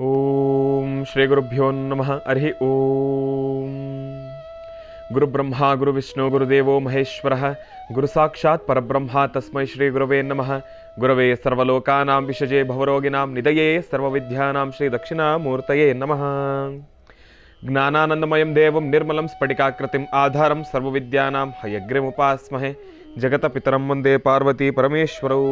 ಓಂ ಶ್ರೀ ಗುರುಭ್ಯೋ ನಮಃ. ಹರಿ ಓಂ. ಗುರುಬ್ರಹ್ಮ ಗುರುವಿಷ್ಣು ಗುರುದೇವೋ ಮಹೇಶ್ವರಃ ಗುರು ಸಾಕ್ಷಾತ್ ಪರಬ್ರಹ್ಮ ತಸ್ಮೈ ಶ್ರೀ ಗುರವೇ ನಮಃ. ಗುರವೇ ಸರ್ವಲೋಕಾನಾಂ ವಿಷಜೇ ಭವರೋಗಿನಾಂ ನಿಧಯೇ ಸರ್ವವಿದ್ಯಾನಾಂ ಶ್ರೀ ದಕ್ಷಿಣಾಮೂರ್ತಯೇ ನಮಃ. ಜ್ಞಾನಾನಂದಮಯಂ ದೇವಂ ನಿರ್ಮಲಂ ಸ್ಫಟಿಕಾಕೃತಿಂ ಆಧಾರಂ ಸರ್ವವಿದ್ಯಾನಾಂ ಹಯಗ್ರೀಮುಪಾಸ್ಮಹೆ. ಜಗತಪಿತರಂ ವಂದೇ ಪಾರ್ವತಿ ಪರಮೇಶ್ವರೌ.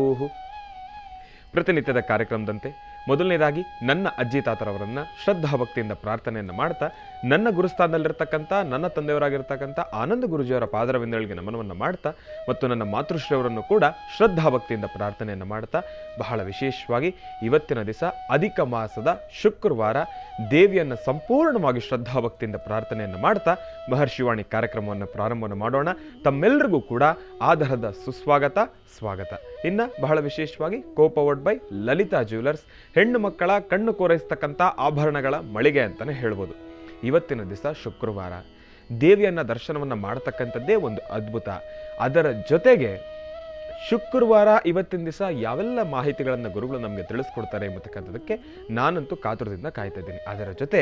ಪ್ರತಿನಿತ್ಯದ ಕಾರ್ಯಕ್ರಮದಂತೆ ಮೊದಲನೇದಾಗಿ ನನ್ನ ಅಜ್ಜಿ ತಾತರವರನ್ನು ಶ್ರದ್ಧಾಭಕ್ತಿಯಿಂದ ಪ್ರಾರ್ಥನೆಯನ್ನು ಮಾಡ್ತಾ, ನನ್ನ ಗುರುಸ್ಥಾನದಲ್ಲಿರ್ತಕ್ಕಂಥ ನನ್ನ ತಂದೆಯವರಾಗಿರ್ತಕ್ಕಂಥ ಆನಂದ ಗುರುಜಿಯವರ ಪಾದರವಿಂದಗಳಿಗೆ ನಮನವನ್ನು ಮಾಡ್ತಾ, ಮತ್ತು ನನ್ನ ಮಾತೃಶ್ರೀಯವರನ್ನು ಕೂಡ ಶ್ರದ್ಧಾಭಕ್ತಿಯಿಂದ ಪ್ರಾರ್ಥನೆಯನ್ನು ಮಾಡ್ತಾ, ಬಹಳ ವಿಶೇಷವಾಗಿ ಇವತ್ತಿನ ದಿವಸ ಅಧಿಕ ಮಾಸದ ಶುಕ್ರವಾರ ದೇವಿಯನ್ನು ಸಂಪೂರ್ಣವಾಗಿ ಶ್ರದ್ಧಾಭಕ್ತಿಯಿಂದ ಪ್ರಾರ್ಥನೆಯನ್ನು ಮಾಡ್ತಾ ಮಹರ್ಷಿವಾಣಿ ಕಾರ್ಯಕ್ರಮವನ್ನು ಪ್ರಾರಂಭವನ್ನು ಮಾಡೋಣ. ತಮ್ಮೆಲ್ಲರಿಗೂ ಕೂಡ ಆಧಾರದ ಸುಸ್ವಾಗತ, ಸ್ವಾಗತ. ಇನ್ನು ಬಹಳ ವಿಶೇಷವಾಗಿ ಕೋಪವರ್ಡ್ ಬೈ ಲಲಿತಾ ಜ್ಯುವೆಲರ್ಸ್, ಹೆಣ್ಣು ಮಕ್ಕಳ ಕಣ್ಣು ಕೋರೈಸ್ತಕ್ಕಂಥ ಆಭರಣಗಳ ಮಳಿಗೆ ಅಂತಲೇ ಹೇಳ್ಬೋದು. ಇವತ್ತಿನ ದಿವಸ ಶುಕ್ರವಾರ ದೇವಿಯನ್ನ ದರ್ಶನವನ್ನು ಮಾಡತಕ್ಕಂಥದ್ದೇ ಒಂದು ಅದ್ಭುತ. ಅದರ ಜೊತೆಗೆ ಶುಕ್ರವಾರ ಇವತ್ತಿನ ದಿವಸ ಯಾವೆಲ್ಲ ಮಾಹಿತಿಗಳನ್ನು ಗುರುಗಳು ನಮಗೆ ತಿಳಿಸ್ಕೊಡ್ತಾರೆ ಎಂಬತಕ್ಕಂಥದ್ದಕ್ಕೆ ನಾನಂತೂ ಕಾತುರದಿಂದ ಕಾಯ್ತಾ ಇದ್ದೀನಿ. ಅದರ ಜೊತೆ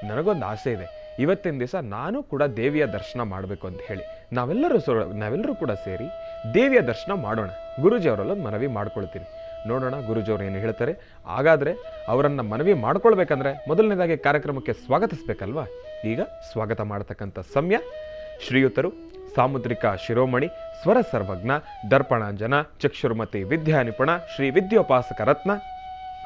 ನನಗೊಂದು ಆಸೆ ಇದೆ, ಇವತ್ತಿನ ದಿವಸ ನಾನು ಕೂಡ ದೇವಿಯ ದರ್ಶನ ಮಾಡಬೇಕು ಅಂತ ಹೇಳಿ ನಾವೆಲ್ಲರೂ ಕೂಡ ಸೇರಿ ದೇವಿಯ ದರ್ಶನ ಮಾಡೋಣ. ಗುರುಜಿಯವರಲ್ಲೊಂದು ಮನವಿ ಮಾಡ್ಕೊಳ್ತೀನಿ, ನೋಡೋಣ ಗುರುಜಿಯವರು ಏನು ಹೇಳ್ತಾರೆ. ಹಾಗಾದರೆ ಅವರನ್ನು ಮನವಿ ಮಾಡ್ಕೊಳ್ಬೇಕಂದ್ರೆ ಮೊದಲನೇದಾಗಿ ಕಾರ್ಯಕ್ರಮಕ್ಕೆ ಸ್ವಾಗತಿಸ್ಬೇಕಲ್ವಾ. ಈಗ ಸ್ವಾಗತ ಮಾಡತಕ್ಕಂಥ ಸಮಯ ಶ್ರೀಯುತರು ಸಾಮುದ್ರಿಕ ಶಿರೋಮಣಿ, ಸ್ವರ ಸರ್ವಜ್ಞ, ದರ್ಪಣಾಂಜನ, ಚಕ್ಷುರ್ಮತಿ ವಿದ್ಯಾನಿಪುಣ, ಶ್ರೀ ವಿದ್ಯೋಪಾಸಕ ರತ್ನ,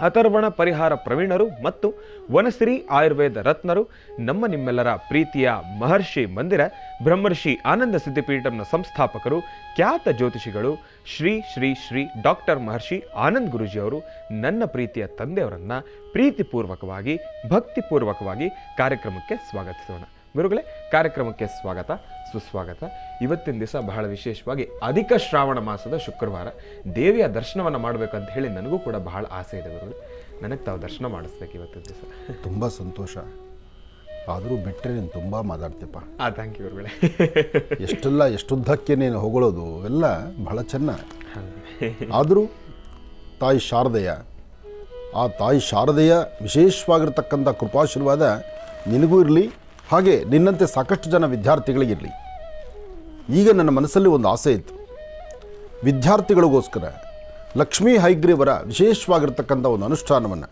ಅಥರ್ವಣ ಪರಿಹಾರ ಪ್ರವೀಣರು ಮತ್ತು ವನಸಿರಿ ಆಯುರ್ವೇದ ರತ್ನರು, ನಮ್ಮ ನಿಮ್ಮೆಲ್ಲರ ಪ್ರೀತಿಯ ಮಹರ್ಷಿ ಮಂದಿರ ಬ್ರಹ್ಮರ್ಷಿ ಆನಂದ ಸಿದ್ಧಿಪೀಠಂನ ಸಂಸ್ಥಾಪಕರು, ಖ್ಯಾತ ಜ್ಯೋತಿಷಿಗಳು ಶ್ರೀ ಶ್ರೀ ಶ್ರೀ ಡಾಕ್ಟರ್ ಮಹರ್ಷಿ ಆನಂದ್ ಗುರುಜಿಯವರು, ನನ್ನ ಪ್ರೀತಿಯ ತಂದೆಯವರನ್ನ ಪ್ರೀತಿಪೂರ್ವಕವಾಗಿ ಭಕ್ತಿಪೂರ್ವಕವಾಗಿ ಕಾರ್ಯಕ್ರಮಕ್ಕೆ ಸ್ವಾಗತಿಸೋಣ. ಗುರುಗಳೇ, ಕಾರ್ಯಕ್ರಮಕ್ಕೆ ಸ್ವಾಗತ, ಸುಸ್ವಾಗತ. ಇವತ್ತಿನ ದಿವಸ ಬಹಳ ವಿಶೇಷವಾಗಿ ಅಧಿಕ ಶ್ರಾವಣ ಮಾಸದ ಶುಕ್ರವಾರ ದೇವಿಯ ದರ್ಶನವನ್ನು ಮಾಡಬೇಕಂತ ಹೇಳಿ ನನಗೂ ಕೂಡ ಬಹಳ ಆಸೆ ಇದೆ ಗುರುಗಳೇ. ನನಗೆ ತಾವು ದರ್ಶನ ಮಾಡಿಸ್ಬೇಕು ಇವತ್ತಿನ ದಿವಸ. ತುಂಬ ಸಂತೋಷ. ಆದರೂ ಬಿಟ್ಟರೆ ನೀನು ತುಂಬ ಮಾತಾಡ್ತೀಪ್ಪ. ಥ್ಯಾಂಕ್ ಯು ಗುರುಗಳೇ. ಎಷ್ಟುದ್ದಕ್ಕೆ ನೀನು ಹೊಗಳೋದು ಎಲ್ಲ ಬಹಳ ಚೆನ್ನ. ಆದರೂ ತಾಯಿ ಶಾರದೆಯ, ಆ ತಾಯಿ ಶಾರದೆಯ ವಿಶೇಷವಾಗಿರ್ತಕ್ಕಂಥ ಕೃಪಾಶೀರ್ವಾದ ನಿನಗೂ ಇರಲಿ, ಹಾಗೆ ನಿನ್ನಂತೆ ಸಾಕಷ್ಟು ಜನ ವಿದ್ಯಾರ್ಥಿಗಳಿಗಿರಲಿ. ಈಗ ನನ್ನ ಮನಸ್ಸಲ್ಲಿ ಒಂದು ಆಸೆ ಇತ್ತು, ವಿದ್ಯಾರ್ಥಿಗಳಿಗೋಸ್ಕರ ಲಕ್ಷ್ಮೀ ಹೈಗ್ರೀವರ ವಿಶೇಷವಾಗಿರ್ತಕ್ಕಂಥ ಒಂದು ಅನುಷ್ಠಾನವನ್ನು,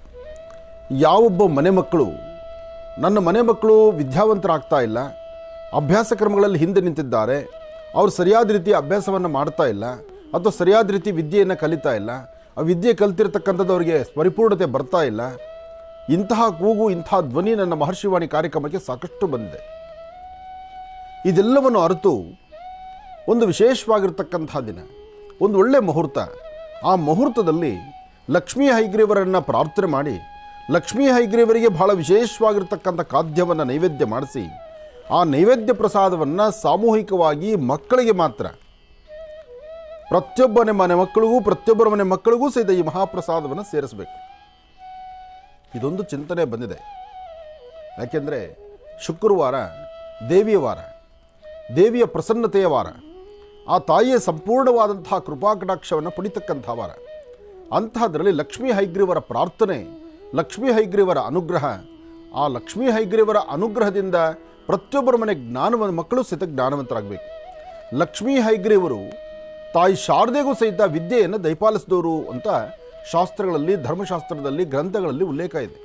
ಯಾವೊಬ್ಬ ಮನೆ ಮಕ್ಕಳು ನನ್ನ ಮನೆ ಮಕ್ಕಳು ವಿದ್ಯಾವಂತರಾಗ್ತಾ ಇಲ್ಲ, ಅಭ್ಯಾಸ ಕ್ರಮಗಳಲ್ಲಿ ಹಿಂದೆ ನಿಂತಿದ್ದಾರೆ, ಅವರು ಸರಿಯಾದ ರೀತಿಯ ಅಭ್ಯಾಸವನ್ನು ಮಾಡ್ತಾ ಇಲ್ಲ, ಅಥವಾ ಸರಿಯಾದ ರೀತಿ ವಿದ್ಯೆಯನ್ನು ಕಲಿತಾ ಇಲ್ಲ, ಆ ವಿದ್ಯೆ ಕಲಿತಿರ್ತಕ್ಕಂಥದ್ದು ಅವರಿಗೆ ಪರಿಪೂರ್ಣತೆ ಬರ್ತಾ ಇಲ್ಲ, ಇಂತಹ ಕೂಗು, ಇಂತಹ ಧ್ವನಿ ನನ್ನ ಮಹರ್ಷಿವಾಣಿ ಕಾರ್ಯಕ್ರಮಕ್ಕೆ ಸಾಕಷ್ಟು ಬಂದಿದೆ. ಇದೆಲ್ಲವನ್ನು ಅರಿತು ಒಂದು ವಿಶೇಷವಾಗಿರ್ತಕ್ಕಂಥ ದಿನ, ಒಂದು ಒಳ್ಳೆಯ ಮುಹೂರ್ತ, ಆ ಮುಹೂರ್ತದಲ್ಲಿ ಲಕ್ಷ್ಮೀ ಹೈಗ್ರೀವರನ್ನು ಪ್ರಾರ್ಥನೆ ಮಾಡಿ, ಲಕ್ಷ್ಮೀ ಹೈಗ್ರೀವರಿಗೆ ಬಹಳ ವಿಶೇಷವಾಗಿರ್ತಕ್ಕಂಥ ಖಾದ್ಯವನ್ನು ನೈವೇದ್ಯ ಮಾಡಿಸಿ, ಆ ನೈವೇದ್ಯ ಪ್ರಸಾದವನ್ನು ಸಾಮೂಹಿಕವಾಗಿ ಮಕ್ಕಳಿಗೆ ಮಾತ್ರ, ಪ್ರತಿಯೊಬ್ಬ ಮನೆ ಮಕ್ಕಳಿಗೂ ಪ್ರತಿಯೊಬ್ಬರ ಮನೆ ಮಕ್ಕಳಿಗೂ ಸಹಿತ ಈ ಮಹಾಪ್ರಸಾದವನ್ನು ಸೇರಿಸಬೇಕು. ಇದೊಂದು ಚಿಂತನೆ ಬಂದಿದೆ. ಯಾಕೆಂದರೆ ಶುಕ್ರವಾರ ದೇವಿಯ ವಾರ, ದೇವಿಯ ಪ್ರಸನ್ನತೆಯ ವಾರ, ಆ ತಾಯಿಯ ಸಂಪೂರ್ಣವಾದಂತಹ ಕೃಪಾಕಟಾಕ್ಷವನ್ನು ಪಡಿತಕ್ಕಂಥ ವಾರ. ಅಂತಹದರಲ್ಲಿ ಲಕ್ಷ್ಮೀ ಹೈಗ್ರೀವರ ಪ್ರಾರ್ಥನೆ, ಲಕ್ಷ್ಮೀ ಹೈಗ್ರೀವರ ಅನುಗ್ರಹ, ಆ ಲಕ್ಷ್ಮೀ ಹೈಗ್ರೀವರ ಅನುಗ್ರಹದಿಂದ ಪ್ರತಿಯೊಬ್ಬರ ಮನೆ ಮಕ್ಕಳು ಸಹಿತ ಜ್ಞಾನವಂತರಾಗಬೇಕು. ಲಕ್ಷ್ಮೀ ಹೈಗ್ರೀವರು ತಾಯಿ ಶಾರದೆಗೂ ಸಹಿತ ವಿದ್ಯೆಯನ್ನು ದಯಪಾಲಿಸಿದವರು ಅಂತ ಶಾಸ್ತ್ರಗಳಲ್ಲಿ, ಧರ್ಮಶಾಸ್ತ್ರದಲ್ಲಿ, ಗ್ರಂಥಗಳಲ್ಲಿ ಉಲ್ಲೇಖ ಇದೆ.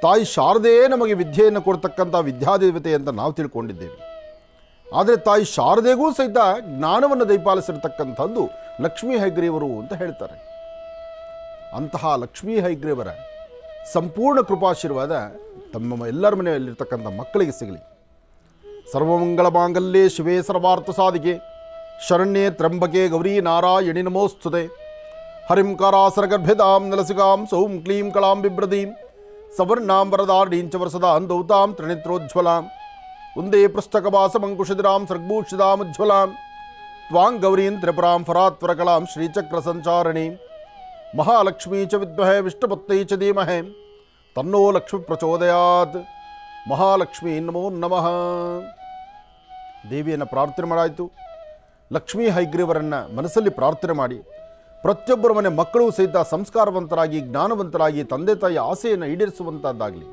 ತಾಯಿ ಶಾರದೆಯೇ ನಮಗೆ ವಿದ್ಯೆಯನ್ನು ಕೊಡ್ತಕ್ಕಂಥ ವಿದ್ಯಾದೇವತೆ ಅಂತ ನಾವು ತಿಳ್ಕೊಂಡಿದ್ದೇವೆ. ಆದರೆ ತಾಯಿ ಶಾರದೆಗೂ ಸಹಿತ ಜ್ಞಾನವನ್ನು ದಯಪಾಲಿಸಿರ್ತಕ್ಕಂಥದ್ದು ಲಕ್ಷ್ಮೀ ಹೈಗ್ರೀವರು ಅಂತ ಹೇಳ್ತಾರೆ. ಅಂತಹ ಲಕ್ಷ್ಮೀ ಹೈಗ್ರೀವರ ಸಂಪೂರ್ಣ ಕೃಪಾಶೀರ್ವಾದ ತಮ್ಮ ಎಲ್ಲರ ಮನೆಯಲ್ಲಿರ್ತಕ್ಕಂಥ ಮಕ್ಕಳಿಗೆ ಸಿಗಲಿ. ಸರ್ವಮಂಗಳ ಮಾಂಗಲ್ಯೆ ಶಿವೇ ಸರ್ವಾರ್ಥ ಸಾಧಿಕೆ ಶರಣ್ಯೇ ತ್ರಂಬಕೆ ಗೌರಿ ನಾರಾಯಣಿ ನಮೋಸ್ತುತೆ. ಹರಿಂಕಾರಾಸರಗರ್ಭೆದಾಂ ನಲಸಿಕಾಂ ಸೌಂ ಕ್ಲೀಂ ಕಳಾಂ ಬಿಭ್ರದೀಂ ಸವರ್ಣಾಂ ವರದಾರ್ಢೀಂಚ ವರಸದಾಂ ದೌತಾಂ ತ್ರಿನೇತ್ರೋಜ್ವಲಾಂ ಉಂದೇ ಪೃಷ್ಠಕವಾಸಮಂಕುಶಿರಾಂ ಸರ್ಗಭೂಷಿತಾಮುಜ್ವಲಾಂ ತ್ವಾಂ ಗೌರೀಂ ತ್ರಿಪುರಾಂ ಫರಾತ್ವರಕಲಾಂ ಶ್ರೀಚಕ್ರ ಸಂಚಾರಣೀಂ ಮಹಾಲಕ್ಷ್ಮೀ ಚ ವಿದ್ಮಹೇ ವಿಷ್ಣುಪತ್ನೈ ಚ ಧೀಮಹಿ ತನ್ನೋ ಲಕ್ಷ್ಮಿ ಪ್ರಚೋದಯಾತ್. ಮಹಾಲಕ್ಷ್ಮೀ ನಮೋ ನಮಃ. ದೇವಿಯನ್ನು ಪ್ರಾರ್ಥನೆ ಮಾಡಾಯಿತು. ಲಕ್ಷ್ಮೀ ಹೈಗ್ರೀವರನ್ನು ಮನಸ್ಸಲ್ಲಿ ಪ್ರಾರ್ಥನೆ ಮಾಡಿ ಪ್ರತಿಯೊಬ್ಬರ ಮನೆ ಮಕ್ಕಳು ಸಹಿತ ಸಂಸ್ಕಾರವಂತರಾಗಿ ಜ್ಞಾನವಂತರಾಗಿ ತಂದೆ ತಾಯಿ ಆಸೆಯನ್ನು ಈಡೇರಿಸುವಂಥದ್ದಾಗಲಿ.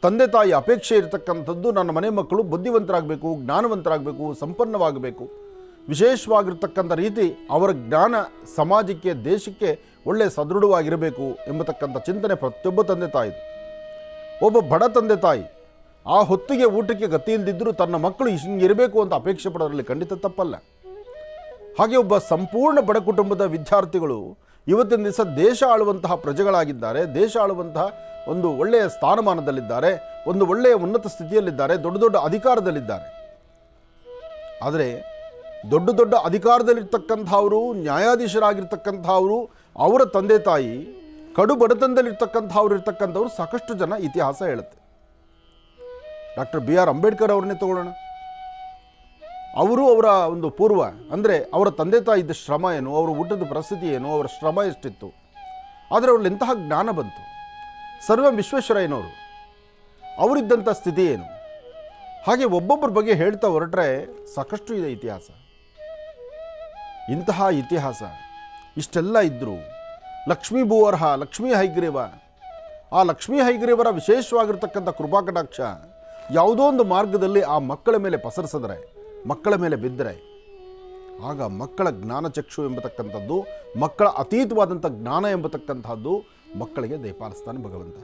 ತಂದೆ ತಾಯಿ ಅಪೇಕ್ಷೆ ಇರತಕ್ಕಂಥದ್ದು ನನ್ನ ಮನೆ ಮಕ್ಕಳು ಬುದ್ಧಿವಂತರಾಗಬೇಕು, ಜ್ಞಾನವಂತರಾಗಬೇಕು, ಸಂಪನ್ನವಾಗಬೇಕು, ವಿಶೇಷವಾಗಿರ್ತಕ್ಕಂಥ ರೀತಿ ಅವರ ಜ್ಞಾನ ಸಮಾಜಕ್ಕೆ ದೇಶಕ್ಕೆ ಒಳ್ಳೆಯ ಸದೃಢವಾಗಿರಬೇಕು ಎಂಬತಕ್ಕಂಥ ಚಿಂತನೆ ಪ್ರತಿಯೊಬ್ಬ ತಂದೆ ತಾಯಿ. ಒಬ್ಬ ಬಡ ತಂದೆ ತಾಯಿ ಆ ಹೊತ್ತಿಗೆ ಊಟಕ್ಕೆ ಗತಿ ಇಲ್ಲದಿದ್ದರೂ ತನ್ನ ಮಕ್ಕಳು ಹಿಂಗಿರಬೇಕು ಅಂತ ಅಪೇಕ್ಷೆ ಪಡೋದ್ರಲ್ಲಿ ಖಂಡಿತ ತಪ್ಪಲ್ಲ. ಹಾಗೆ ಒಬ್ಬ ಸಂಪೂರ್ಣ ಬಡ ಕುಟುಂಬದ ವಿದ್ಯಾರ್ಥಿಗಳು ಇವತ್ತಿನ ದಿವಸ ದೇಶ ಆಳುವಂತಹ ಪ್ರಜೆಗಳಾಗಿದ್ದಾರೆ, ದೇಶ ಆಳುವಂತಹ ಒಂದು ಒಳ್ಳೆಯ ಸ್ಥಾನಮಾನದಲ್ಲಿದ್ದಾರೆ, ಒಂದು ಒಳ್ಳೆಯ ಉನ್ನತ ಸ್ಥಿತಿಯಲ್ಲಿದ್ದಾರೆ, ದೊಡ್ಡ ದೊಡ್ಡ ಅಧಿಕಾರದಲ್ಲಿದ್ದಾರೆ. ಆದರೆ ದೊಡ್ಡ ದೊಡ್ಡ ಅಧಿಕಾರದಲ್ಲಿರ್ತಕ್ಕಂಥವರು, ನ್ಯಾಯಾಧೀಶರಾಗಿರ್ತಕ್ಕಂಥವರು, ಅವರ ತಂದೆ ತಾಯಿ ಕಡು ಬಡತನದಲ್ಲಿರ್ತಕ್ಕಂಥವ್ರು ಇರ್ತಕ್ಕಂಥವ್ರು ಸಾಕಷ್ಟು ಜನ ಇತಿಹಾಸ ಹೇಳುತ್ತೆ. ಡಾಕ್ಟರ್ BR ಅಂಬೇಡ್ಕರ್ ಅವ್ರನ್ನೇ ತಗೊಳ್ಳೋಣ. ಅವರು ಅವರ ಒಂದು ಪೂರ್ವ ಅಂದರೆ ಅವರ ತಂದೆ ತಾಯಿ ಇದ್ದ ಶ್ರಮ ಏನು, ಅವರ ಊಟದ ಪರಿಸ್ಥಿತಿ ಏನು, ಅವರ ಶ್ರಮ ಎಷ್ಟಿತ್ತು, ಆದರೆ ಅವ್ರಲ್ಲಿ ಎಂತಹ ಜ್ಞಾನ ಬಂತು. ಸರ್ವ ವಿಶ್ವೇಶ್ವರಯ್ಯನವರು ಅವರಿದ್ದಂಥ ಸ್ಥಿತಿ ಏನು, ಹಾಗೆ ಒಬ್ಬೊಬ್ಬರ ಬಗ್ಗೆ ಹೇಳ್ತಾ ಹೊರಟ್ರೆ ಸಾಕಷ್ಟು ಇದೆ ಇತಿಹಾಸ. ಇಂತಹ ಇತಿಹಾಸ ಇಷ್ಟೆಲ್ಲ ಇದ್ದರೂ ಲಕ್ಷ್ಮೀ ಭೂವರಹ, ಲಕ್ಷ್ಮೀ ಹೈಗ್ರೀವ, ಆ ಲಕ್ಷ್ಮೀ ಹೈಗ್ರೀವರ ವಿಶೇಷವಾಗಿರ್ತಕ್ಕಂಥ ಕೃಪಾಕಟಾಕ್ಷ ಯಾವುದೋ ಒಂದು ಮಾರ್ಗದಲ್ಲಿ ಆ ಮಕ್ಕಳ ಮೇಲೆ ಪಸರಿಸಿದ್ರೆ, ಮಕ್ಕಳ ಮೇಲೆ ಬಿದ್ದರೆ, ಆಗ ಮಕ್ಕಳ ಜ್ಞಾನಚಕ್ಷು ಎಂಬತಕ್ಕಂಥದ್ದು, ಮಕ್ಕಳ ಅತೀತವಾದಂಥ ಜ್ಞಾನ ಎಂಬತಕ್ಕಂಥದ್ದು ಮಕ್ಕಳಿಗೆ ದಯಪಾಲಿಸ್ತಾನೆ ಭಗವಂತ.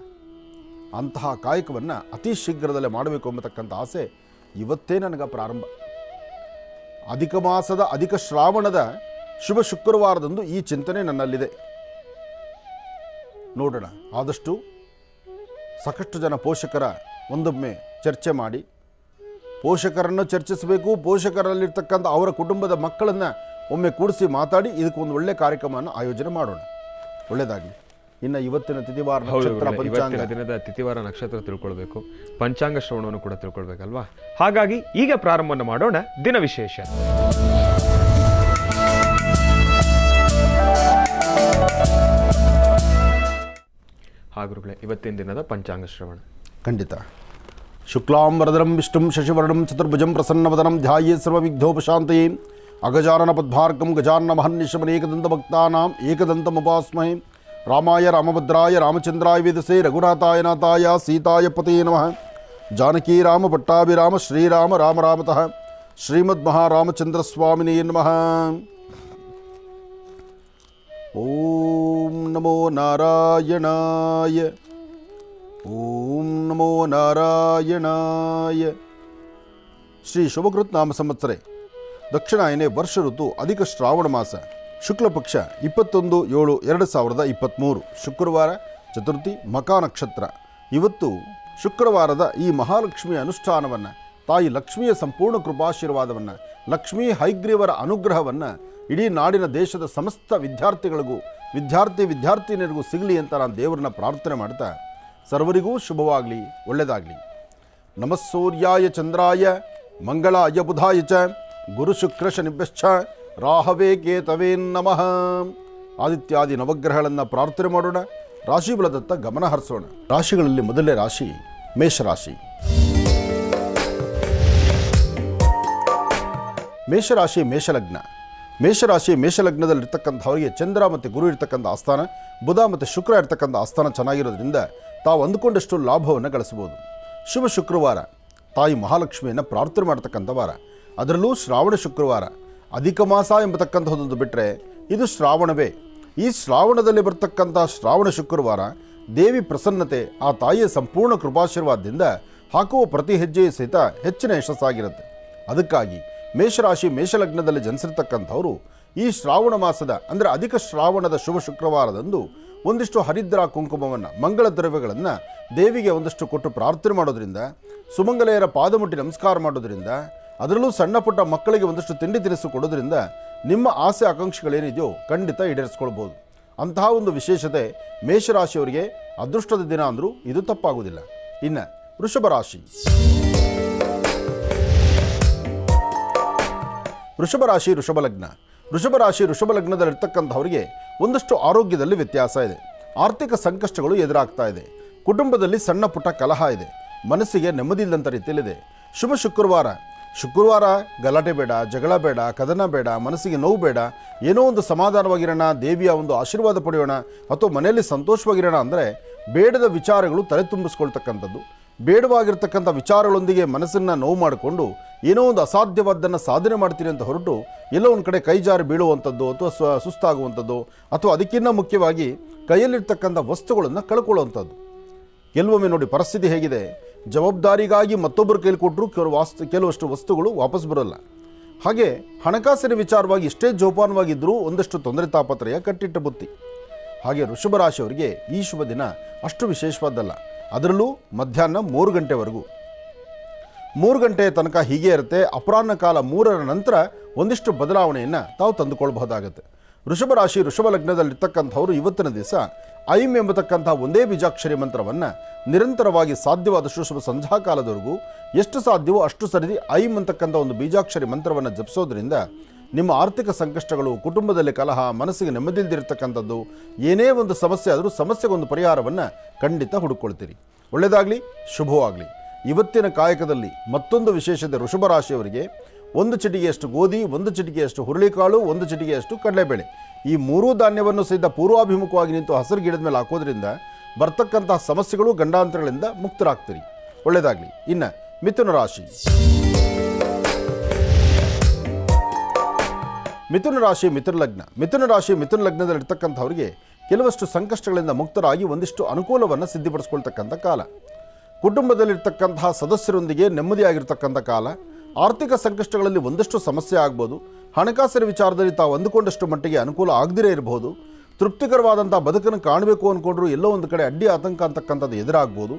ಅಂತಹ ಕಾಯಕವನ್ನು ಅತಿ ಶೀಘ್ರದಲ್ಲೇ ಮಾಡಬೇಕು ಎಂಬತಕ್ಕಂಥ ಆಸೆ ಇವತ್ತೇ ನನಗೆ ಪ್ರಾರಂಭ. ಅಧಿಕ ಮಾಸದ ಅಧಿಕ ಶ್ರಾವಣದ ಶುಭ ಶುಕ್ರವಾರದಂದು ಈ ಚಿಂತನೆ ನನ್ನಲ್ಲಿದೆ. ನೋಡೋಣ, ಆದಷ್ಟು ಸಾಕಷ್ಟು ಜನ ಪೋಷಕರ ಒಂದೊಮ್ಮೆ ಚರ್ಚೆ ಮಾಡಿ, ಪೋಷಕರನ್ನು ಚರ್ಚಿಸಬೇಕು, ಪೋಷಕರಲ್ಲಿರ್ತಕ್ಕಂಥ ಅವರ ಕುಟುಂಬದ ಮಕ್ಕಳನ್ನು ಒಮ್ಮೆ ಕೂಡಿಸಿ ಮಾತಾಡಿ ಇದಕ್ಕೊಂದು ಒಳ್ಳೆ ಕಾರ್ಯಕ್ರಮವನ್ನು ಆಯೋಜನೆ ಮಾಡೋಣ. ಒಳ್ಳೆಯದಾಗಲಿ. ಇನ್ನು ಇವತ್ತಿನ ತಿಥಿವಾರ ನಕ್ಷತ್ರ ಪಂಚಾಂಗ ದಿನದ ತಿಥಿವಾರ ನಕ್ಷತ್ರ ತಿಳ್ಕೊಳ್ಬೇಕು, ಪಂಚಾಂಗ ಶ್ರವಣವನ್ನು ಕೂಡ ತಿಳ್ಕೊಳ್ಬೇಕಲ್ವಾ. ಹಾಗಾಗಿ ಈಗ ಪ್ರಾರಂಭವನ್ನು ಮಾಡೋಣ ದಿನ ವಿಶೇಷ. ಹಾಗುರುಗಳೇ, ಇವತ್ತಿನ ದಿನದ ಪಂಚಾಂಗ ಶ್ರವಣ. ಖಂಡಿತ. ಶುಕ್ಲಾಂ ವರದರಂ ವಿಷ್ಣುಂ ಶಶಿವರ್ಣಂ ಚತುರ್ಭುಜಂ ಪ್ರಸನ್ನವದನಂ ಧ್ಯಾಯೇತ್ ಸರ್ವವಿಘ್ನೋಪಶಾಂತಯೇ ಅಗಜಾನನ ಪದ್ಮಾರ್ಕಂ ಗಜಾನನ ಮಹರ್ನಿಶಮನೇಕದಂತಭಕ್ತಾನಾಂ ಏಕದಂತಮುಪಾಸ್ಮಹೇ. ರಾಮಾಯ ರಾಮಭದ್ರಾಯ ರಾಮಚಂದ್ರಾಯ ವೇದಸೇ ರಘುನಾಥಾಯ ನಾಥಾಯ ಸೀತಾಯ ಪತೇ ನಮಃ. ಜಾನಕೀ ರಾಮ ಪಟ್ಟಾಭಿರಾಮ ಶ್ರೀರಾಮ ರಾಮ ರಾಮತಃ ಶ್ರೀಮದ್ ಮಹಾರಾಮಚಂದ್ರ ಸ್ವಾಮಿನೇ ನಮಃ. ಓಂ ನಮೋ ನಾರಾಯಣಾಯ, ಓಂ ನಮೋ ನಾರಾಯಣಾಯ. ಶ್ರೀ ಶುಭಕೃತ್ ನಾಮ ಸಂವತ್ಸರೆ ದಕ್ಷಿಣಾಯನೆ ವರ್ಷ ಋತು ಅಧಿಕ ಶ್ರಾವಣ ಮಾಸ ಶುಕ್ಲ ಪಕ್ಷ 21/7/2023 ಶುಕ್ರವಾರ, ಚತುರ್ಥಿ, ಮಕಾ ನಕ್ಷತ್ರ. ಇವತ್ತು ಶುಕ್ರವಾರದ ಈ ಮಹಾಲಕ್ಷ್ಮಿಯ ಅನುಷ್ಠಾನವನ್ನು, ತಾಯಿ ಲಕ್ಷ್ಮಿಯ ಸಂಪೂರ್ಣ ಕೃಪಾಶೀರ್ವಾದವನ್ನು, ಲಕ್ಷ್ಮೀ ಹೈಗ್ರೀವರ ಅನುಗ್ರಹವನ್ನು ಇಡೀ ನಾಡಿನ ದೇಶದ ಸಮಸ್ತ ವಿದ್ಯಾರ್ಥಿಗಳಿಗೂ, ವಿದ್ಯಾರ್ಥಿನಿಯರಿಗೂ ಸಿಗಲಿ ಅಂತ ನಾನು ದೇವರನ್ನ ಪ್ರಾರ್ಥನೆ ಮಾಡ್ತಾ, ಸರ್ವರಿಗೂ ಶುಭವಾಗಲಿ, ಒಳ್ಳೆಯದಾಗಲಿ. ನಮಃ ಸೂರ್ಯಾಯ ಚಂದ್ರಾಯ ಮಂಗಳಾಯ ಬುಧಾಯ ಚ ಗುರು ಶುಕ್ರ ಶನಿಭ್ಯಶ್ಚ ರಾಹವೇ ಕೇತವೇ ನಮಃ. ಆದಿತ್ಯಾದಿ ನವಗ್ರಹಗಳನ್ನು ಪ್ರಾರ್ಥನೆ ಮಾಡೋಣ. ರಾಶಿಫಲದತ್ತ ಗಮನ ಹರಿಸೋಣ. ರಾಶಿಗಳಲ್ಲಿ ಮೊದಲನೇ ರಾಶಿ ಮೇಷರಾಶಿ. ಮೇಷರಾಶಿ ಮೇಷಲಗ್ನ. ಮೇಷರಾಶಿ ಮೇಷಲಗ್ನದಲ್ಲಿರ್ತಕ್ಕಂಥವರಿಗೆ ಚಂದ್ರ ಮತ್ತು ಗುರು ಇರ್ತಕ್ಕಂಥ ಆಸ್ಥಾನ, ಬುಧ ಮತ್ತು ಶುಕ್ರ ಇರ್ತಕ್ಕಂಥ ಆಸ್ಥಾನ ಚೆನ್ನಾಗಿರೋದ್ರಿಂದ ತಾವು ಅಂದುಕೊಂಡಷ್ಟು ಲಾಭವನ್ನು ಗಳಿಸ್ಬೋದು. ಶುಭ ಶುಕ್ರವಾರ, ತಾಯಿ ಮಹಾಲಕ್ಷ್ಮಿಯನ್ನು ಪ್ರಾರ್ಥನೆ ಮಾಡ್ತಕ್ಕಂಥ ವಾರ. ಅದರಲ್ಲೂ ಶ್ರಾವಣ ಶುಕ್ರವಾರ, ಅಧಿಕ ಮಾಸ ಎಂಬತಕ್ಕಂಥದ್ದೊಂದು ಬಿಟ್ಟರೆ ಇದು ಶ್ರಾವಣವೇ. ಈ ಶ್ರಾವಣದಲ್ಲಿ ಬರ್ತಕ್ಕಂಥ ಶ್ರಾವಣ ಶುಕ್ರವಾರ ದೇವಿ ಪ್ರಸನ್ನತೆ, ಆ ತಾಯಿಯ ಸಂಪೂರ್ಣ ಕೃಪಾಶೀರ್ವಾದದಿಂದ ಹಾಕುವ ಪ್ರತಿ ಹೆಜ್ಜೆಯೂ ಸಹಿತ ಹೆಚ್ಚಿನ ಯಶಸ್ಸಾಗಿರುತ್ತೆ. ಅದಕ್ಕಾಗಿ ಮೇಷರಾಶಿ ಮೇಷಲಗ್ನದಲ್ಲಿ ಜನಿಸಿರ್ತಕ್ಕಂಥವರು ಈ ಶ್ರಾವಣ ಮಾಸದ ಅಂದರೆ ಅಧಿಕ ಶ್ರಾವಣದ ಶುಭ ಶುಕ್ರವಾರದಂದು ಒಂದಿಷ್ಟು ಹರಿದ್ರ ಕುಂಕುಮವನ್ನು, ಮಂಗಳ ದ್ರವ್ಯಗಳನ್ನು ದೇವಿಗೆ ಒಂದಷ್ಟು ಕೊಟ್ಟು ಪ್ರಾರ್ಥನೆ ಮಾಡೋದ್ರಿಂದ, ಸುಮಂಗಲೆಯರ ಪಾದಮುಟ್ಟಿ ನಮಸ್ಕಾರ ಮಾಡೋದ್ರಿಂದ, ಅದರಲ್ಲೂ ಸಣ್ಣ ಪುಟ್ಟ ಮಕ್ಕಳಿಗೆ ಒಂದಷ್ಟು ತಿಂಡಿ ತಿನಿಸು ಕೊಡೋದ್ರಿಂದ ನಿಮ್ಮ ಆಸೆ ಆಕಾಂಕ್ಷೆಗಳೇನಿದೆಯೋ ಖಂಡಿತ ಈಡೇರಿಸ್ಕೊಳ್ಬೋದು. ಅಂತಹ ಒಂದು ವಿಶೇಷತೆ ಮೇಷರಾಶಿಯವರಿಗೆ ಅದೃಷ್ಟದ ದಿನ ಅಂದರೂ ಇದು ತಪ್ಪಾಗುವುದಿಲ್ಲ. ಇನ್ನು ವೃಷಭ ರಾಶಿ. ವೃಷಭ ರಾಶಿ ವೃಷಭಲಗ್ನ. ವೃಷಭ ರಾಶಿ ವೃಷಭಲಗ್ನದಲ್ಲಿರ್ತಕ್ಕಂಥವರಿಗೆ ಒಂದಷ್ಟು ಆರೋಗ್ಯದಲ್ಲಿ ವ್ಯತ್ಯಾಸ ಇದೆ. ಆರ್ಥಿಕ ಸಂಕಷ್ಟಗಳು ಎದುರಾಗ್ತಾ ಇದೆ. ಕುಟುಂಬದಲ್ಲಿ ಸಣ್ಣ ಪುಟ್ಟ ಕಲಹ ಇದೆ. ಮನಸ್ಸಿಗೆ ನೆಮ್ಮದಿ ಇಲ್ಲದಂಥ ರೀತಿಯಲ್ಲಿದೆ. ಶುಭ ಶುಕ್ರವಾರ ಶುಕ್ರವಾರ ಗಲಾಟೆ ಬೇಡ, ಜಗಳ ಬೇಡ, ಕದನ ಬೇಡ, ಮನಸ್ಸಿಗೆ ನೋವು ಬೇಡ, ಏನೋ ಒಂದು ಸಮಾಧಾನವಾಗಿರೋಣ, ದೇವಿಯ ಒಂದು ಆಶೀರ್ವಾದ ಪಡೆಯೋಣ ಅಥವಾ ಮನೆಯಲ್ಲಿ ಸಂತೋಷವಾಗಿರೋಣ ಅಂದರೆ ಬೇಡದ ವಿಚಾರಗಳು ತಲೆ ತುಂಬಿಸ್ಕೊಳ್ತಕ್ಕಂಥದ್ದು, ಬೇಡವಾಗಿರ್ತಕ್ಕಂಥ ವಿಚಾರಗಳೊಂದಿಗೆ ಮನಸ್ಸನ್ನು ನೋವು ಮಾಡಿಕೊಂಡು ಏನೋ ಒಂದು ಅಸಾಧ್ಯವಾದ್ದನ್ನು ಸಾಧನೆ ಮಾಡ್ತೀನಿ ಅಂತ ಹೊರಟು ಎಲ್ಲೋ ಒಂದು ಕಡೆ ಕೈ ಜಾರಿ ಬೀಳುವಂಥದ್ದು ಅಥವಾ ಸುಸ್ತಾಗುವಂಥದ್ದು ಅಥವಾ ಅದಕ್ಕಿಂತ ಮುಖ್ಯವಾಗಿ ಕೈಯಲ್ಲಿರ್ತಕ್ಕಂಥ ವಸ್ತುಗಳನ್ನು ಕಳ್ಕೊಳ್ಳುವಂಥದ್ದು. ಕೆಲವೊಮ್ಮೆ ನೋಡಿ ಪರಿಸ್ಥಿತಿ ಹೇಗಿದೆ, ಜವಾಬ್ದಾರಿಗಾಗಿ ಮತ್ತೊಬ್ಬರು ಕೈಲಿ ಕೊಟ್ಟರು ಕೆಲವಷ್ಟು ವಸ್ತುಗಳು ವಾಪಸ್ ಬರೋಲ್ಲ. ಹಾಗೆ ಹಣಕಾಸಿನ ವಿಚಾರವಾಗಿ ಎಷ್ಟೇ ಜೋಪಾನವಾಗಿದ್ದರೂ ಒಂದಷ್ಟು ತೊಂದರೆ ತಾಪತ್ರಯ ಕಟ್ಟಿಟ್ಟ ಬುತ್ತಿ. ಹಾಗೆ ವೃಷಭ ರಾಶಿಯವರಿಗೆ ಈ ಶುಭ ದಿನ ಅಷ್ಟು ವಿಶೇಷವಾದ್ದಲ್ಲ. ಅದರಲ್ಲೂ ಮಧ್ಯಾಹ್ನ 3 ಗಂಟೆವರೆಗೂ 3 ಗಂಟೆಯ ತನಕ ಹೀಗೆ ಇರುತ್ತೆ. ಅಪರಾಹ್ನ ಕಾಲ 3ರ ನಂತರ ಒಂದಿಷ್ಟು ಬದಲಾವಣೆಯನ್ನು ತಾವು ತಂದುಕೊಳ್ಬಹುದಾಗುತ್ತೆ. ವೃಷಭ ರಾಶಿ ವೃಷಭ ಲಗ್ನದಲ್ಲಿರ್ತಕ್ಕಂಥವರು ಇವತ್ತಿನ ದಿವಸ ಐಂ ಎಂಬತಕ್ಕಂಥ ಒಂದೇ ಬೀಜಾಕ್ಷರಿ ಮಂತ್ರವನ್ನು ನಿರಂತರವಾಗಿ ಸಾಧ್ಯವಾದಷ್ಟು ಶುಭ ಸಂಧ್ಯಾಕಾಲದವರೆಗೂ ಎಷ್ಟು ಸಾಧ್ಯವೋ ಅಷ್ಟು ಸರಿ ಐಂ ಅಂತಕ್ಕಂಥ ಒಂದು ಬೀಜಾಕ್ಷರಿ ಮಂತ್ರವನ್ನು ಜಪಿಸೋದ್ರಿಂದ ನಿಮ್ಮ ಆರ್ಥಿಕ ಸಂಕಷ್ಟಗಳು, ಕುಟುಂಬದಲ್ಲಿ ಕಲಹ, ಮನಸ್ಸಿಗೆ ನೆಮ್ಮದಿಲ್ದಿರ್ತಕ್ಕಂಥದ್ದು, ಏನೇ ಒಂದು ಸಮಸ್ಯೆ ಆದರೂ ಸಮಸ್ಯೆಗೊಂದು ಪರಿಹಾರವನ್ನು ಖಂಡಿತ ಹುಡುಕೊಳ್ತೀರಿ. ಒಳ್ಳೆಯದಾಗಲಿ, ಶುಭವಾಗಲಿ. ಇವತ್ತಿನ ಕಾಯಕದಲ್ಲಿ ಮತ್ತೊಂದು ವಿಶೇಷತೆ ವೃಷಭ ರಾಶಿಯವರಿಗೆ 1 ಚಿಟಿಕೆಯಷ್ಟು ಗೋಧಿ, 1 ಚಿಟಿಕೆಯಷ್ಟು ಹುರುಳಿಕಾಳು, 1 ಚಿಟಿಕೆಯಷ್ಟು ಕಡಲೆಬೇಳೆ, ಈ 3 ಧಾನ್ಯವನ್ನು ಸಹಿತ ಪೂರ್ವಾಭಿಮುಖವಾಗಿ ನಿಂತು ಹಸಿರು ಗಿಡದ ಮೇಲೆ ಹಾಕೋದ್ರಿಂದ ಬರ್ತಕ್ಕಂತಹ ಸಮಸ್ಯೆಗಳು, ಗಂಡಾಂತರಗಳಿಂದ ಮುಕ್ತರಾಗ್ತೀರಿ. ಒಳ್ಳೆಯದಾಗಲಿ. ಇನ್ನು ಮಿಥುನ ರಾಶಿ. ಮಿಥುನ ರಾಶಿ ಮಿಥುನ ಲಗ್ನದಲ್ಲಿರ್ತಕ್ಕಂಥವರಿಗೆ ಕೆಲವಷ್ಟು ಸಂಕಷ್ಟಗಳಿಂದ ಮುಕ್ತರಾಗಿ ಒಂದಿಷ್ಟು ಅನುಕೂಲವನ್ನು ಸಿದ್ಧಪಡಿಸ್ಕೊಳ್ತಕ್ಕಂಥ ಕಾಲ. ಕುಟುಂಬದಲ್ಲಿರ್ತಕ್ಕಂತಹ ಸದಸ್ಯರೊಂದಿಗೆ ನೆಮ್ಮದಿಯಾಗಿರ್ತಕ್ಕಂಥ ಕಾಲ. ಆರ್ಥಿಕ ಸಂಕಷ್ಟಗಳಲ್ಲಿ ಒಂದಷ್ಟು ಸಮಸ್ಯೆ ಆಗ್ಬೋದು. ಹಣಕಾಸಿನ ವಿಚಾರದಲ್ಲಿ ತಾವು ಅಂದುಕೊಂಡಷ್ಟು ಮಟ್ಟಿಗೆ ಅನುಕೂಲ ಆಗದಿರೇ ಇರಬಹುದು. ತೃಪ್ತಿಕರವಾದಂಥ ಬದುಕನ್ನು ಕಾಣಬೇಕು ಅಂದ್ಕೊಂಡ್ರು ಎಲ್ಲೋ ಒಂದು ಕಡೆ ಅಡ್ಡಿ ಆತಂಕ ಅಂತಕ್ಕಂಥದ್ದು ಎದುರಾಗ್ಬೋದು.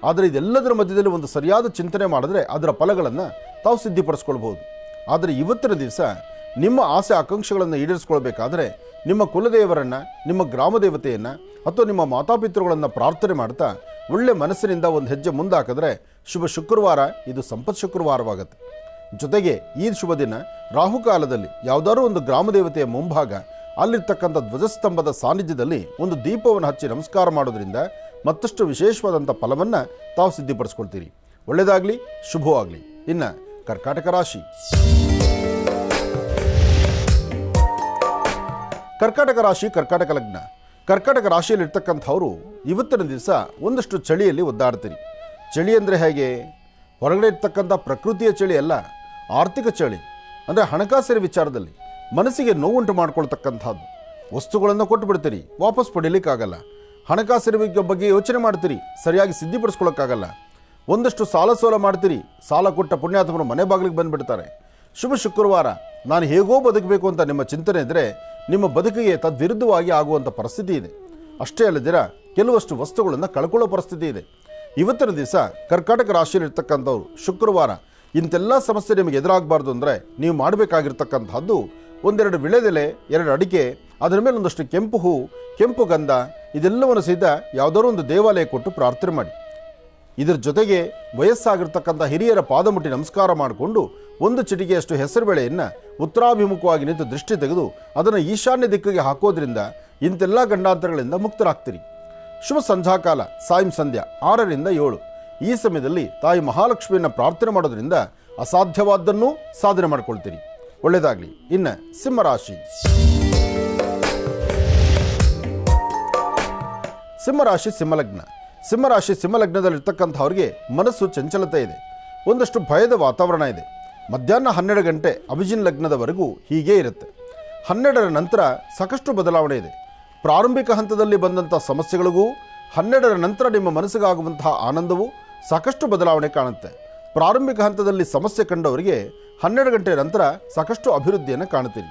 ಆದರೆ ಇದೆಲ್ಲದರ ಮಧ್ಯದಲ್ಲಿ ಒಂದು ಸರಿಯಾದ ಚಿಂತನೆ ಮಾಡಿದ್ರೆ ಅದರ ಫಲಗಳನ್ನು ತಾವು ಸಿದ್ಧಪಡಿಸ್ಕೊಳ್ಬೋದು. ಆದರೆ ಇವತ್ತಿನ ದಿವಸ ನಿಮ್ಮ ಆಸೆ ಆಕಾಂಕ್ಷೆಗಳನ್ನು ಈಡೇರಿಸ್ಕೊಳ್ಬೇಕಾದ್ರೆ ನಿಮ್ಮ ಕುಲದೇವರನ್ನು, ನಿಮ್ಮ ಗ್ರಾಮ ದೇವತೆಯನ್ನು ಅಥವಾ ನಿಮ್ಮ ಮಾತಾಪಿತೃಗಳನ್ನು ಪ್ರಾರ್ಥನೆ ಮಾಡ್ತಾ ಒಳ್ಳೆ ಮನಸ್ಸಿನಿಂದ ಒಂದು ಹೆಜ್ಜೆ ಮುಂದಾಕಿದ್ರೆ ಶುಭ ಶುಕ್ರವಾರ ಇದು ಸಂಪತ್ ಶುಕ್ರವಾರವಾಗುತ್ತೆ. ಜೊತೆಗೆ ಈ ಶುಭ ದಿನ ರಾಹುಕಾಲದಲ್ಲಿ ಯಾವುದಾದ್ರೂ ಒಂದು ಗ್ರಾಮ ದೇವತೆಯ ಮುಂಭಾಗ ಅಲ್ಲಿರ್ತಕ್ಕಂಥ ಧ್ವಜಸ್ತಂಭದ ಸಾನ್ನಿಧ್ಯದಲ್ಲಿ ಒಂದು ದೀಪವನ್ನು ಹಚ್ಚಿ ನಮಸ್ಕಾರ ಮಾಡೋದ್ರಿಂದ ಮತ್ತಷ್ಟು ವಿಶೇಷವಾದಂಥ ಫಲವನ್ನು ತಾವು ಸಿದ್ಧಪಡಿಸ್ಕೊಳ್ತೀರಿ. ಒಳ್ಳೆಯದಾಗಲಿ, ಶುಭವಾಗಲಿ. ಇನ್ನು ಕರ್ಕಾಟಕ ರಾಶಿ. ಕರ್ಕಾಟಕ ರಾಶಿಯಲ್ಲಿರ್ತಕ್ಕಂಥವರು ಇವತ್ತಿನ ದಿವಸ ಒಂದಷ್ಟು ಚಳಿಯಲ್ಲಿ ಒದ್ದಾಡ್ತೀರಿ. ಚಳಿ ಅಂದರೆ ಹೇಗೆ? ಹೊರಗಡೆ ಇರ್ತಕ್ಕಂಥ ಪ್ರಕೃತಿಯ ಚಳಿ ಅಲ್ಲ, ಆರ್ಥಿಕ ಚಳಿ. ಅಂದರೆ ಹಣಕಾಸಿನ ವಿಚಾರದಲ್ಲಿ ಮನಸ್ಸಿಗೆ ನೋವುಂಟು ಮಾಡ್ಕೊಳ್ತಕ್ಕಂಥದ್ದು. ವಸ್ತುಗಳನ್ನು ಕೊಟ್ಟು ಬಿಡ್ತೀರಿ, ವಾಪಸ್ ಪಡೀಲಿಕ್ಕಾಗಲ್ಲ. ಹಣಕಾಸಿನ ಬಗ್ಗೆ ಯೋಚನೆ ಮಾಡ್ತೀರಿ, ಸರಿಯಾಗಿ ಸಿದ್ಧಪಡಿಸ್ಕೊಳ್ಳೋಕ್ಕಾಗಲ್ಲ. ಒಂದಷ್ಟು ಸಾಲ ಸೋಲ ಮಾಡ್ತೀರಿ, ಸಾಲ ಕೊಟ್ಟ ಪುಣ್ಯಾತ್ಮರು ಮನೆ ಬಾಗಿಲಿಗೆ ಬಂದುಬಿಡ್ತಾರೆ. ಶುಭ ಶುಕ್ರವಾರ ನಾನು ಹೇಗೋ ಬದುಕಬೇಕು ಅಂತ ನಿಮ್ಮ ಚಿಂತನೆ ಇದ್ದರೆ ನಿಮ್ಮ ಬದುಕಿಗೆ ತದ್ವಿರುದ್ಧವಾಗಿ ಆಗುವಂಥ ಪರಿಸ್ಥಿತಿ ಇದೆ. ಅಷ್ಟೇ ಅಲ್ಲದಿರ ಕೆಲವಷ್ಟು ವಸ್ತುಗಳನ್ನು ಕಳ್ಕೊಳ್ಳೋ ಪರಿಸ್ಥಿತಿ ಇದೆ. ಇವತ್ತಿನ ದಿವಸ ಕರ್ಕಾಟಕ ರಾಶಿಯಲ್ಲಿರ್ತಕ್ಕಂಥವ್ರು ಶುಕ್ರವಾರ ಇಂತೆಲ್ಲ ಸಮಸ್ಯೆ ನಿಮಗೆ ಎದುರಾಗಬಾರ್ದು ಅಂದರೆ ನೀವು ಮಾಡಬೇಕಾಗಿರ್ತಕ್ಕಂಥದ್ದು 1-2 ವಿಳೆದೆಲೆ, 2 ಅಡಿಕೆ, ಅದರ ಮೇಲೆ ಒಂದಷ್ಟು ಕೆಂಪು ಹೂ, ಕೆಂಪು ಗಂಧ, ಇದೆಲ್ಲವನ್ನು ಸಹಿತ ಯಾವುದಾದ್ರೂ ಒಂದು ದೇವಾಲಯ ಕೊಟ್ಟು ಪ್ರಾರ್ಥನೆ ಮಾಡಿ. ಇದರ ಜೊತೆಗೆ ವಯಸ್ಸಾಗಿರ್ತಕ್ಕಂಥ ಹಿರಿಯರ ಪಾದ ಮುಟ್ಟಿ ನಮಸ್ಕಾರ ಮಾಡಿಕೊಂಡು 1 ಚಿಟಿಕೆಯಷ್ಟು ಹೆಸರುಬೇಳೆಯನ್ನು ಉತ್ತರಾಭಿಮುಖವಾಗಿ ನಿಂತು ದೃಷ್ಟಿ ತೆಗೆದು ಅದನ್ನು ಈಶಾನ್ಯ ದಿಕ್ಕಿಗೆ ಹಾಕೋದ್ರಿಂದ ಇಂತೆಲ್ಲ ಗಂಡಾಂತರಗಳಿಂದ ಮುಕ್ತರಾಗ್ತೀರಿ. ಶುಭ ಸಂಧ್ಯಾಕಾಲ ಸಾಯಂ ಸಂಧ್ಯಾ 6ರಿಂದ 7. ಈ ಸಮಯದಲ್ಲಿ ತಾಯಿ ಮಹಾಲಕ್ಷ್ಮಿಯನ್ನು ಪ್ರಾರ್ಥನೆ ಮಾಡೋದ್ರಿಂದ ಅಸಾಧ್ಯವಾದ್ದನ್ನು ಸಾಧನೆ ಮಾಡ್ಕೊಳ್ತೀರಿ. ಒಳ್ಳೆಯದಾಗಲಿ. ಇನ್ನು ಸಿಂಹರಾಶಿ. ಸಿಂಹಲಗ್ನದಲ್ಲಿರ್ತಕ್ಕಂಥವ್ರಿಗೆ ಮನಸ್ಸು ಚಂಚಲತೆ ಇದೆ, ಒಂದಷ್ಟು ಭಯದ ವಾತಾವರಣ ಇದೆ. ಮಧ್ಯಾಹ್ನ 12 ಗಂಟೆ ಅಭಿಜಿನ್ ಲಗ್ನದವರೆಗೂ ಹೀಗೇ ಇರುತ್ತೆ. 12ರ ನಂತರ ಸಾಕಷ್ಟು ಬದಲಾವಣೆ ಇದೆ. ಪ್ರಾರಂಭಿಕ ಹಂತದಲ್ಲಿ ಬಂದಂಥ ಸಮಸ್ಯೆಗಳಿಗೂ 12ರ ನಂತರ ನಿಮ್ಮ ಮನಸ್ಸಿಗಾಗುವಂತಹ ಆನಂದವು ಸಾಕಷ್ಟು ಬದಲಾವಣೆ ಕಾಣುತ್ತೆ. ಪ್ರಾರಂಭಿಕ ಹಂತದಲ್ಲಿ ಸಮಸ್ಯೆ ಕಂಡವರಿಗೆ 12 ಗಂಟೆ ನಂತರ ಸಾಕಷ್ಟು ಅಭಿವೃದ್ಧಿಯನ್ನು ಕಾಣುತ್ತೀರಿ.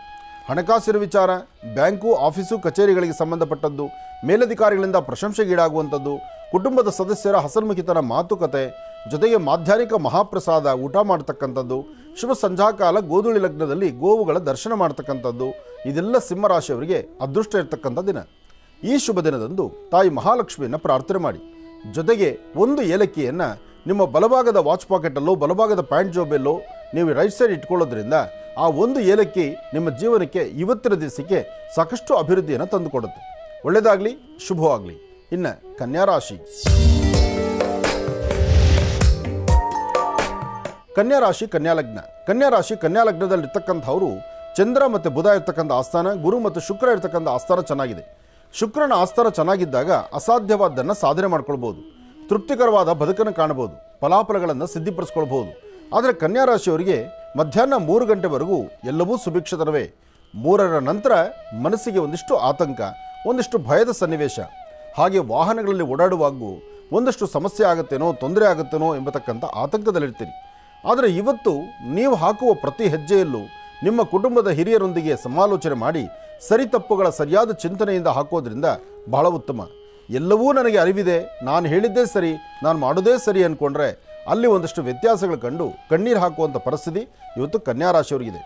ಹಣಕಾಸಿನ ವಿಚಾರ, ಬ್ಯಾಂಕು, ಆಫೀಸು, ಕಚೇರಿಗಳಿಗೆ ಸಂಬಂಧಪಟ್ಟದ್ದು, ಮೇಲಧಿಕಾರಿಗಳಿಂದ ಪ್ರಶಂಸೆಗೀಡಾಗುವಂಥದ್ದು, ಕುಟುಂಬದ ಸದಸ್ಯರ ಹಸನ್ಮುಖಿತನ ಮಾತುಕತೆ, ಜೊತೆಗೆ ಮಾಧ್ಯಾಹ್ನಿಕ ಮಹಾಪ್ರಸಾದ ಊಟ ಮಾಡ್ತಕ್ಕಂಥದ್ದು, ಶುಭ ಸಂಧ್ಯಾಕಾಲ ಗೋಧೂಳಿ ಲಗ್ನದಲ್ಲಿ ಗೋವುಗಳ ದರ್ಶನ ಮಾಡ್ತಕ್ಕಂಥದ್ದು, ಇದೆಲ್ಲ ಸಿಂಹರಾಶಿಯವರಿಗೆ ಅದೃಷ್ಟ ಇರ್ತಕ್ಕಂಥ ದಿನ. ಈ ಶುಭ ದಿನದಂದು ತಾಯಿ ಮಹಾಲಕ್ಷ್ಮಿಯನ್ನು ಪ್ರಾರ್ಥನೆ ಮಾಡಿ. ಜೊತೆಗೆ 1 ಏಲಕ್ಕಿಯನ್ನು ನಿಮ್ಮ ಬಲಭಾಗದ ವಾಚ್ ಪಾಕೆಟಲ್ಲೋ ಬಲಭಾಗದ ಪ್ಯಾಂಟ್ ಜೋಬೆಲ್ಲೋ ನೀವು ರೈಟ್ ಸೈಡ್ ಇಟ್ಕೊಳ್ಳೋದ್ರಿಂದ ಆ 1 ಏಲಕ್ಕಿ ನಿಮ್ಮ ಜೀವನಕ್ಕೆ ಇವತ್ತಿನ ದಿವಸಕ್ಕೆ ಸಾಕಷ್ಟು ಅಭಿವೃದ್ಧಿಯನ್ನು ತಂದುಕೊಡುತ್ತೆ. ಒಳ್ಳೆಯದಾಗಲಿ, ಶುಭವಾಗಲಿ. ಇನ್ನು ಕನ್ಯಾ ರಾಶಿ. ಕನ್ಯಾ ರಾಶಿ ಕನ್ಯಾ ಲಗ್ನ. ಕನ್ಯಾ ರಾಶಿ ಕನ್ಯಾ ಲಗ್ನದಲ್ಲಿರ್ತಕ್ಕಂಥವರು ಚಂದ್ರ ಮತ್ತು ಬುಧ ಇರ್ತಕ್ಕಂಥ ಆಸ್ಥಾನ, ಗುರು ಮತ್ತು ಶುಕ್ರ ಇರ್ತಕ್ಕಂಥ ಆಸ್ಥಾನ ಚೆನ್ನಾಗಿದೆ. ಶುಕ್ರನ ಆಸ್ಥಾನ ಚೆನ್ನಾಗಿದ್ದಾಗ ಅಸಾಧ್ಯವಾದ್ದನ್ನು ಸಾಧನೆ ಮಾಡ್ಕೊಳ್ಬೋದು, ತೃಪ್ತಿಕರವಾದ ಬದುಕನ್ನು ಕಾಣಬಹುದು, ಫಲಾಫಲಗಳನ್ನು ಸಿದ್ಧಿಪಡಿಸ್ಕೊಳ್ಬೋದು. ಆದರೆ ಕನ್ಯಾ ರಾಶಿಯವರಿಗೆ ಮಧ್ಯಾಹ್ನ 3 ಗಂಟೆವರೆಗೂ ಎಲ್ಲವೂ ಸುಭಿಕ್ಷತನವೇ. 3ರ ನಂತರ ಮನಸ್ಸಿಗೆ ಒಂದಿಷ್ಟು ಆತಂಕ, ಒಂದಿಷ್ಟು ಭಯದ ಸನ್ನಿವೇಶ, ಹಾಗೆ ವಾಹನಗಳಲ್ಲಿ ಓಡಾಡುವಾಗೂ ಒಂದಷ್ಟು ಸಮಸ್ಯೆ ಆಗುತ್ತೇನೋ, ತೊಂದರೆ ಆಗುತ್ತೇನೋ ಎಂಬತಕ್ಕಂಥ ಆತಂಕದಲ್ಲಿರ್ತೀರಿ. ಆದರೆ ಇವತ್ತು ನೀವು ಹಾಕುವ ಪ್ರತಿ ಹೆಜ್ಜೆಯಲ್ಲೂ ನಿಮ್ಮ ಕುಟುಂಬದ ಹಿರಿಯರೊಂದಿಗೆ ಸಮಾಲೋಚನೆ ಮಾಡಿ ಸರಿ ತಪ್ಪುಗಳ ಸರಿಯಾದ ಚಿಂತನೆಯಿಂದ ಹಾಕೋದ್ರಿಂದ ಬಹಳ ಉತ್ತಮ. ಎಲ್ಲವೂ ನನಗೆ ಅರಿವಿದೆ, ನಾನು ಹೇಳಿದ್ದೇ ಸರಿ, ನಾನು ಮಾಡೋದೇ ಸರಿ ಅಂದ್ಕೊಂಡ್ರೆ ಅಲ್ಲಿ ಒಂದಷ್ಟು ವ್ಯತ್ಯಾಸಗಳು ಕಂಡು ಕಣ್ಣೀರು ಹಾಕುವಂಥ ಪರಿಸ್ಥಿತಿ ಇವತ್ತು ಕನ್ಯಾ ರಾಶಿಯವರಿಗಿದೆ.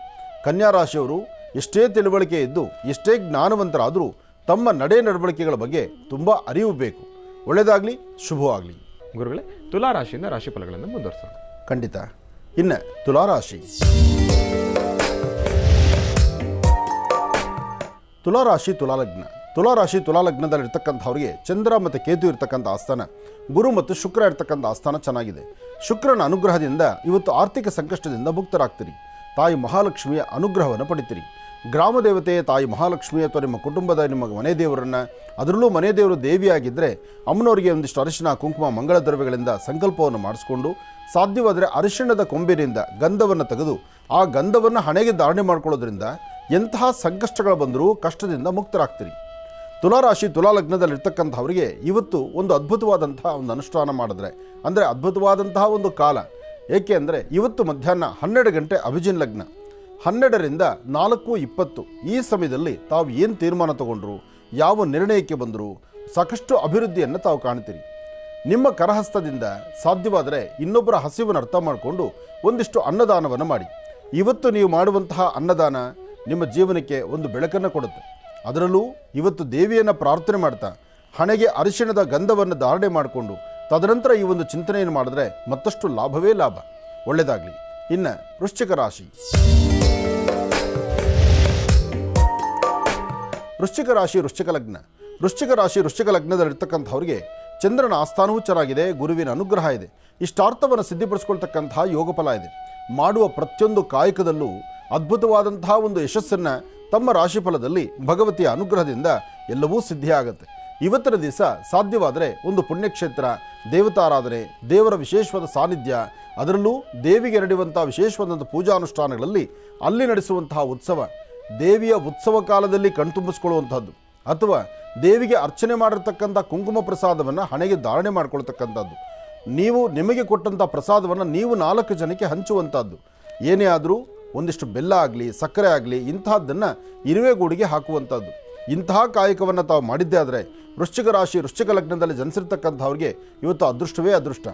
ಕನ್ಯಾ ರಾಶಿಯವರು ಎಷ್ಟೇ ತಿಳುವಳಿಕೆ ಇದ್ದು, ಎಷ್ಟೇ ಜ್ಞಾನವಂತರಾದರೂ ತಮ್ಮ ನಡೆ ನಡವಳಿಕೆಗಳ ಬಗ್ಗೆ ತುಂಬ ಅರಿವು ಬೇಕು. ಒಳ್ಳೆಯದಾಗಲಿ, ಶುಭವಾಗಲಿ. ಗುರುಗಳೇ, ತುಲಾ ರಾಶಿಯಿಂದ ರಾಶಿ ಫಲಗಳನ್ನು ಮುಂದುವರಿಸೋಣ. ಖಂಡಿತ. ಇನ್ನು ತುಲಾರಾಶಿ. ತುಲಾರಾಶಿ ತುಲಾಲಗ್ನ. ತುಲಾರಾಶಿ ತುಲಾಲಗ್ನದಲ್ಲಿರ್ತಕ್ಕಂಥವ್ರಿಗೆ ಚಂದ್ರ ಮತ್ತು ಕೇತು ಇರ್ತಕ್ಕಂಥ ಆಸ್ಥಾನ, ಗುರು ಮತ್ತು ಶುಕ್ರ ಇರ್ತಕ್ಕಂಥ ಆಸ್ಥಾನ ಚೆನ್ನಾಗಿದೆ. ಶುಕ್ರನ ಅನುಗ್ರಹದಿಂದ ಇವತ್ತು ಆರ್ಥಿಕ ಸಂಕಷ್ಟದಿಂದ ಮುಕ್ತರಾಗ್ತೀರಿ. ತಾಯಿ ಮಹಾಲಕ್ಷ್ಮಿಯ ಅನುಗ್ರಹವನ್ನು ಪಡಿತೀರಿ. ಗ್ರಾಮ ದೇವತೆ ತಾಯಿ ಮಹಾಲಕ್ಷ್ಮಿ ಅಥವಾ ನಿಮ್ಮ ಕುಟುಂಬದ ನಿಮ್ಮ ಮನೆ ದೇವರನ್ನು, ಅದರಲ್ಲೂ ಮನೆ ದೇವರು ದೇವಿಯಾಗಿದ್ದರೆ ಅಮ್ಮನವರಿಗೆ ಒಂದಿಷ್ಟು ಅರಿಶಿನ ಕುಂಕುಮ ಮಂಗಳ ದ್ರವ್ಯಗಳಿಂದ ಸಂಕಲ್ಪವನ್ನು ಮಾಡಿಸ್ಕೊಂಡು, ಸಾಧ್ಯವಾದರೆ ಅರಿಶಿಣದ ಕೊಂಬಿನಿಂದ ಗಂಧವನ್ನು ತೆಗೆದು ಆ ಗಂಧವನ್ನು ಹಣೆಗೆ ಧಾರಣೆ ಮಾಡ್ಕೊಳ್ಳೋದ್ರಿಂದ ಎಂತಹ ಸಂಕಷ್ಟಗಳು ಬಂದರೂ ಕಷ್ಟದಿಂದ ಮುಕ್ತರಾಗ್ತೀರಿ. ತುಲಾರಾಶಿ ತುಲಾಲಗ್ನದಲ್ಲಿರ್ತಕ್ಕಂಥವರಿಗೆ ಇವತ್ತು ಒಂದು ಅದ್ಭುತವಾದಂತಹ ಒಂದು ಅನುಷ್ಠಾನ ಮಾಡಿದ್ರೆ, ಅಂದರೆ ಅದ್ಭುತವಾದಂತಹ ಒಂದು ಕಾಲ. ಏಕೆ ಅಂದರೆ ಇವತ್ತು ಮಧ್ಯಾಹ್ನ 12 ಗಂಟೆ ಅಭಿಜಿನ್ ಲಗ್ನ, 12ರಿಂದ 4:20 ಈ ಸಮಯದಲ್ಲಿ ತಾವು ಏನು ತೀರ್ಮಾನ ತಗೊಂಡ್ರು, ಯಾವ ನಿರ್ಣಯಕ್ಕೆ ಬಂದರೂ ಸಾಕಷ್ಟು ಅಭಿವೃದ್ಧಿಯನ್ನು ತಾವು ಕಾಣ್ತೀರಿ. ನಿಮ್ಮ ಕರಹಸ್ತದಿಂದ ಸಾಧ್ಯವಾದರೆ ಇನ್ನೊಬ್ಬರ ಹಸಿವನ್ನು ಅರ್ಥ ಮಾಡಿಕೊಂಡು ಒಂದಿಷ್ಟು ಅನ್ನದಾನವನ್ನು ಮಾಡಿ. ಇವತ್ತು ನೀವು ಮಾಡುವಂತಹ ಅನ್ನದಾನ ನಿಮ್ಮ ಜೀವನಕ್ಕೆ ಒಂದು ಬೆಳಕನ್ನು ಕೊಡುತ್ತೆ. ಅದರಲ್ಲೂ ಇವತ್ತು ದೇವಿಯನ್ನು ಪ್ರಾರ್ಥನೆ ಮಾಡ್ತಾ ಹಣೆಗೆ ಅರಿಶಿಣದ ಗಂಧವನ್ನು ಧಾರಣೆ ಮಾಡಿಕೊಂಡು ತದನಂತರ ಈ ಒಂದು ಚಿಂತನೆಯನ್ನು ಮಾಡಿದ್ರೆ ಮತ್ತಷ್ಟು ಲಾಭವೇ ಲಾಭ. ಒಳ್ಳೆಯದಾಗಲಿ. ಇನ್ನು ವೃಶ್ಚಿಕ ರಾಶಿ. ವೃಶ್ಚಿಕ ರಾಶಿ ವೃಶ್ಚಿಕ ಲಗ್ನ. ವೃಶ್ಚಿಕ ರಾಶಿ ವೃಶ್ಚಿಕ ಲಗ್ನದಲ್ಲಿರ್ತಕ್ಕಂಥವ್ರಿಗೆ ಚಂದ್ರನ ಆಸ್ಥಾನವೂ ಚೆನ್ನಾಗಿದೆ, ಗುರುವಿನ ಅನುಗ್ರಹ ಇದೆ. ಇಷ್ಟಾರ್ಥವನ್ನು ಸಿದ್ಧಿಪಡಿಸ್ಕೊಳ್ತಕ್ಕಂತಹ ಯೋಗ ಫಲ ಇದೆ. ಮಾಡುವ ಪ್ರತಿಯೊಂದು ಕಾಯಕದಲ್ಲೂ ಅದ್ಭುತವಾದಂತಹ ಒಂದು ಯಶಸ್ಸನ್ನು ತಮ್ಮ ರಾಶಿಫಲದಲ್ಲಿ ಭಗವತಿಯ ಅನುಗ್ರಹದಿಂದ ಎಲ್ಲವೂ ಸಿದ್ಧಿಯಾಗುತ್ತೆ. ಇವತ್ತಿನ ದಿವಸ ಸಾಧ್ಯವಾದರೆ ಒಂದು ಪುಣ್ಯಕ್ಷೇತ್ರ, ದೇವತಾರಾಧನೆ, ದೇವರ ವಿಶೇಷವಾದ ಸಾನ್ನಿಧ್ಯ, ಅದರಲ್ಲೂ ದೇವಿಗೆ ನಡೆಯುವಂಥ ವಿಶೇಷವಾದಂಥ ಪೂಜಾನುಷ್ಠಾನಗಳಲ್ಲಿ ಅಲ್ಲಿ ನಡೆಸುವಂತಹ ಉತ್ಸವ, ದೇವಿಯ ಉತ್ಸವ ಕಾಲದಲ್ಲಿ ಕಣ್ತುಂಬಿಸ್ಕೊಳ್ಳುವಂಥದ್ದು, ಅಥವಾ ದೇವಿಗೆ ಅರ್ಚನೆ ಮಾಡಿರ್ತಕ್ಕಂಥ ಕುಂಕುಮ ಪ್ರಸಾದವನ್ನು ಹಣೆಗೆ ಧಾರಣೆ ಮಾಡ್ಕೊಳ್ತಕ್ಕಂಥದ್ದು, ನೀವು ನಿಮಗೆ ಕೊಟ್ಟಂಥ ಪ್ರಸಾದವನ್ನು ನೀವು 4 ಜನಕ್ಕೆ ಹಂಚುವಂಥದ್ದು, ಏನೇ ಆದರೂ ಒಂದಿಷ್ಟು ಬೆಲ್ಲ ಆಗಲಿ ಸಕ್ಕರೆ ಆಗಲಿ ಇಂತಹದ್ದನ್ನು ಇರುವೆಗೂಡಿಗೆ ಹಾಕುವಂಥದ್ದು, ಇಂತಹ ಕಾಯಕವನ್ನು ತಾವು ಮಾಡಿದ್ದೇ ಆದರೆ ವೃಶ್ಚಿಕ ರಾಶಿ ವೃಶ್ಚಿಕ ಲಗ್ನದಲ್ಲಿ ಜನಿಸಿರ್ತಕ್ಕಂಥವ್ರಿಗೆ ಇವತ್ತು ಅದೃಷ್ಟವೇ ಅದೃಷ್ಟ.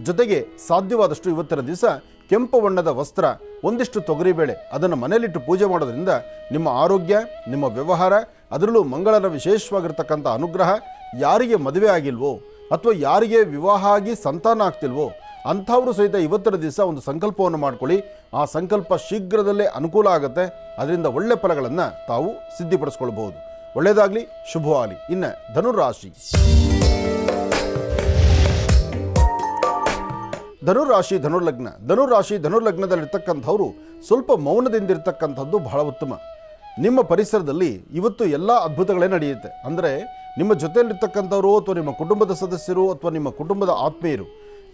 ಜೊತೆಗೆ ಸಾಧ್ಯವಾದಷ್ಟು ಇವತ್ತಿನ ದಿವಸ ಕೆಂಪು ಬಣ್ಣದ ವಸ್ತ್ರ, ಒಂದಿಷ್ಟು ತೊಗರಿಬೇಳೆ ಅದನ್ನು ಮನೆಯಲ್ಲಿಟ್ಟು ಪೂಜೆ ಮಾಡೋದ್ರಿಂದ ನಿಮ್ಮ ಆರೋಗ್ಯ, ನಿಮ್ಮ ವ್ಯವಹಾರ, ಅದರಲ್ಲೂ ಮಂಗಳನ ವಿಶೇಷವಾಗಿರ್ತಕ್ಕಂಥ ಅನುಗ್ರಹ, ಯಾರಿಗೆ ಮದುವೆ ಆಗಿಲ್ವೋ ಅಥವಾ ಯಾರಿಗೆ ವಿವಾಹ ಆಗಿ ಸಂತಾನ ಆಗ್ತಿಲ್ವೋ ಅಂಥವರು ಸಹಿತ ಇವತ್ತಿನ ದಿವಸ ಒಂದು ಸಂಕಲ್ಪವನ್ನು ಮಾಡ್ಕೊಳ್ಳಿ. ಆ ಸಂಕಲ್ಪ ಶೀಘ್ರದಲ್ಲೇ ಅನುಕೂಲ ಆಗುತ್ತೆ. ಅದರಿಂದ ಒಳ್ಳೆ ಫಲಗಳನ್ನು ತಾವು ಸಿದ್ಧಿಪಡಿಸ್ಕೊಳ್ಬಹುದು. ಒಳ್ಳೆಯದಾಗಲಿ, ಶುಭವಾಗಲಿ. ಇನ್ನು ಧನುರಾಶಿ. ಧನುರಾಶಿ ಧನುರ್ಲಗ್ನ. ಧನುರಾಶಿ ಧನುರ್ಲಗ್ನದಲ್ಲಿರ್ತಕ್ಕಂಥವರು ಸ್ವಲ್ಪ ಮೌನದಿಂದಿರ್ತಕ್ಕಂಥದ್ದು ಬಹಳ ಉತ್ತಮ. ನಿಮ್ಮ ಪರಿಸರದಲ್ಲಿ ಇವತ್ತು ಎಲ್ಲ ಅದ್ಭುತಗಳೇ ನಡೆಯುತ್ತೆ. ಅಂದರೆ ನಿಮ್ಮ ಜೊತೆಯಲ್ಲಿರ್ತಕ್ಕಂಥವರು ಅಥವಾ ನಿಮ್ಮ ಕುಟುಂಬದ ಸದಸ್ಯರು ಅಥವಾ ನಿಮ್ಮ ಕುಟುಂಬದ ಆತ್ಮೀಯರು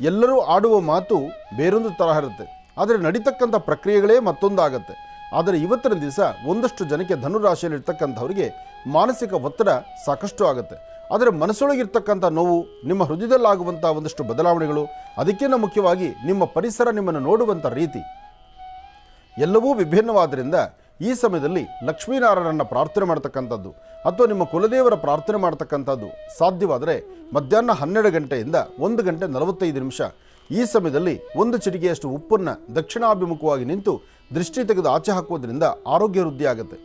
ಎಲ್ಲರೂ ಆಡುವ ಮಾತು ಬೇರೊಂದು ತರಹ ಇರುತ್ತೆ. ಆದರೆ ನಡೀತಕ್ಕಂಥ ಪ್ರಕ್ರಿಯೆಗಳೇ ಮತ್ತೊಂದಾಗತ್ತೆ. ಆದರೆ ಇವತ್ತಿನ ದಿವಸ ಒಂದಷ್ಟು ಜನಕ್ಕೆ ಧನುರಾಶಿಯಲ್ಲಿರ್ತಕ್ಕಂಥವರಿಗೆ ಮಾನಸಿಕ ಒತ್ತಡ ಸಾಕಷ್ಟು ಆಗುತ್ತೆ. ಆದರೆ ಮನಸ್ಸೊಳಗಿರ್ತಕ್ಕಂಥ ನೋವು, ನಿಮ್ಮ ಹೃದಯದಲ್ಲಾಗುವಂಥ ಒಂದಷ್ಟು ಬದಲಾವಣೆಗಳು, ಅದಕ್ಕಿಂತ ಮುಖ್ಯವಾಗಿ ನಿಮ್ಮ ಪರಿಸರ ನಿಮ್ಮನ್ನು ನೋಡುವಂಥ ರೀತಿ ಎಲ್ಲವೂ ವಿಭಿನ್ನವಾದ್ದರಿಂದ ಈ ಸಮಯದಲ್ಲಿ ಲಕ್ಷ್ಮೀನಾರಾಯಣನ ಪ್ರಾರ್ಥನೆ ಮಾಡ್ತಕ್ಕಂಥದ್ದು ಅಥವಾ ನಿಮ್ಮ ಕುಲದೇವರ ಪ್ರಾರ್ಥನೆ ಮಾಡ್ತಕ್ಕಂಥದ್ದು ಸಾಧ್ಯವಾದರೆ ಮಧ್ಯಾಹ್ನ 12 ಗಂಟೆಯಿಂದ 1 ಗಂಟೆ 45 ನಿಮಿಷ ಈ ಸಮಯದಲ್ಲಿ ಒಂದು ಚಿಟಿಕೆಯಷ್ಟು ಉಪ್ಪನ್ನು ದಕ್ಷಿಣಾಭಿಮುಖವಾಗಿ ನಿಂತು ದೃಷ್ಟಿ ತೆಗೆದು ಆಚೆ ಹಾಕೋದ್ರಿಂದ ಆರೋಗ್ಯ ವೃದ್ಧಿ ಆಗುತ್ತೆ.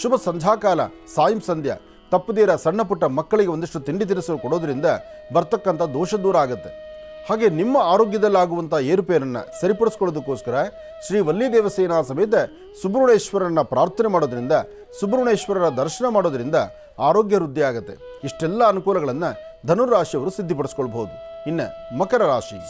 ಶುಭ ಸಂಧ್ಯಾಕಾಲ, ಸಾಯಂ ಸಂಧ್ಯಾ ತಪ್ಪದೀರ ಸಣ್ಣ ಪುಟ್ಟ ಮಕ್ಕಳಿಗೆ ಒಂದಿಷ್ಟು ತಿಂಡಿ ತಿನಿಸು ಕೊಡೋದ್ರಿಂದ ಬರ್ತಕ್ಕಂಥ ದೋಷ ದೂರ ಆಗುತ್ತೆ. ಹಾಗೆ ನಿಮ್ಮ ಆರೋಗ್ಯದಲ್ಲಾಗುವಂಥ ಏರುಪೇರನ್ನು ಸರಿಪಡಿಸ್ಕೊಳ್ಳೋದಕ್ಕೋಸ್ಕರ ಶ್ರೀ ವಲ್ಲಿ ದೇವಸೇನಾ ಸಮೇತ ಸುಬ್ರಹ್ಮಣ್ಯೇಶ್ವರನ ಪ್ರಾರ್ಥನೆ ಮಾಡೋದ್ರಿಂದ, ಸುಬ್ರಹ್ಮಣ್ಯೇಶ್ವರರ ದರ್ಶನ ಮಾಡೋದ್ರಿಂದ ಆರೋಗ್ಯ ವೃದ್ಧಿ ಆಗುತ್ತೆ. ಇಷ್ಟೆಲ್ಲ ಅನುಕೂಲಗಳನ್ನು ಧನುರಾಶಿಯವರು ಸಿದ್ಧಿಪಡಿಸ್ಕೊಳ್ಬಹುದು. ಇನ್ನು ಮಕರ ರಾಶಿ.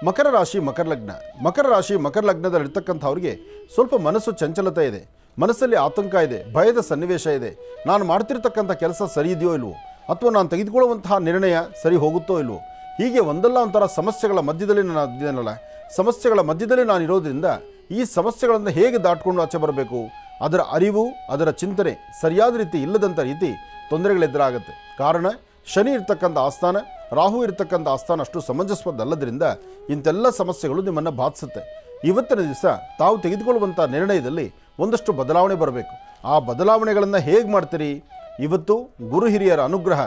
ಮಕರ ರಾಶಿ ಮಕರ ಲಗ್ನ. ಮಕರ ರಾಶಿ ಮಕರ ಲಗ್ನದಲ್ಲಿರ್ತಕ್ಕಂಥವ್ರಿಗೆ ಸ್ವಲ್ಪ ಮನಸ್ಸು ಚಂಚಲತೆ ಇದೆ, ಮನಸ್ಸಲ್ಲಿ ಆತಂಕ ಇದೆ, ಭಯದ ಸನ್ನಿವೇಶ ಇದೆ. ನಾನು ಮಾಡ್ತಿರ್ತಕ್ಕಂಥ ಕೆಲಸ ಸರಿ ಇದೆಯೋ ಇಲ್ವೋ, ಅಥವಾ ನಾನು ತೆಗೆದುಕೊಳ್ಳುವಂತಹ ನಿರ್ಣಯ ಸರಿ ಹೋಗುತ್ತೋ ಇಲ್ವೋ, ಹೀಗೆ ಒಂದಲ್ಲ ಒಂಥರ ಸಮಸ್ಯೆಗಳ ಮಧ್ಯದಲ್ಲಿ ನಾನು ಇದ್ದೇನಲ್ಲ, ಸಮಸ್ಯೆಗಳ ಮಧ್ಯದಲ್ಲಿ ನಾನು ಇರೋದ್ರಿಂದ ಈ ಸಮಸ್ಯೆಗಳನ್ನು ಹೇಗೆ ದಾಟ್ಕೊಂಡು ಆಚೆ ಬರಬೇಕು, ಅದರ ಅರಿವು, ಅದರ ಚಿಂತನೆ ಸರಿಯಾದ ರೀತಿ ಇಲ್ಲದಂಥ ರೀತಿ ತೊಂದರೆಗಳೆದುರಾಗುತ್ತೆ. ಕಾರಣ ಶನಿ ಇರ್ತಕ್ಕಂಥ ಆಸ್ಥಾನ, ರಾಹು ಇರ್ತಕ್ಕಂಥ ಆಸ್ಥಾನ ಅಷ್ಟು ಸಮಂಜಸವಲ್ಲದ್ರಿಂದ ಇಂತೆಲ್ಲ ಸಮಸ್ಯೆಗಳು ನಿಮ್ಮನ್ನು ಬಾಧಿಸುತ್ತೆ. ಇವತ್ತಿನ ದಿವಸ ತಾವು ತೆಗೆದುಕೊಳ್ಳುವಂಥ ನಿರ್ಣಯದಲ್ಲಿ ಒಂದಷ್ಟು ಬದಲಾವಣೆ ಬರಬೇಕು. ಆ ಬದಲಾವಣೆಗಳನ್ನು ಹೇಗೆ ಮಾಡ್ತೀರಿ? ಇವತ್ತು ಗುರು ಹಿರಿಯರ ಅನುಗ್ರಹ,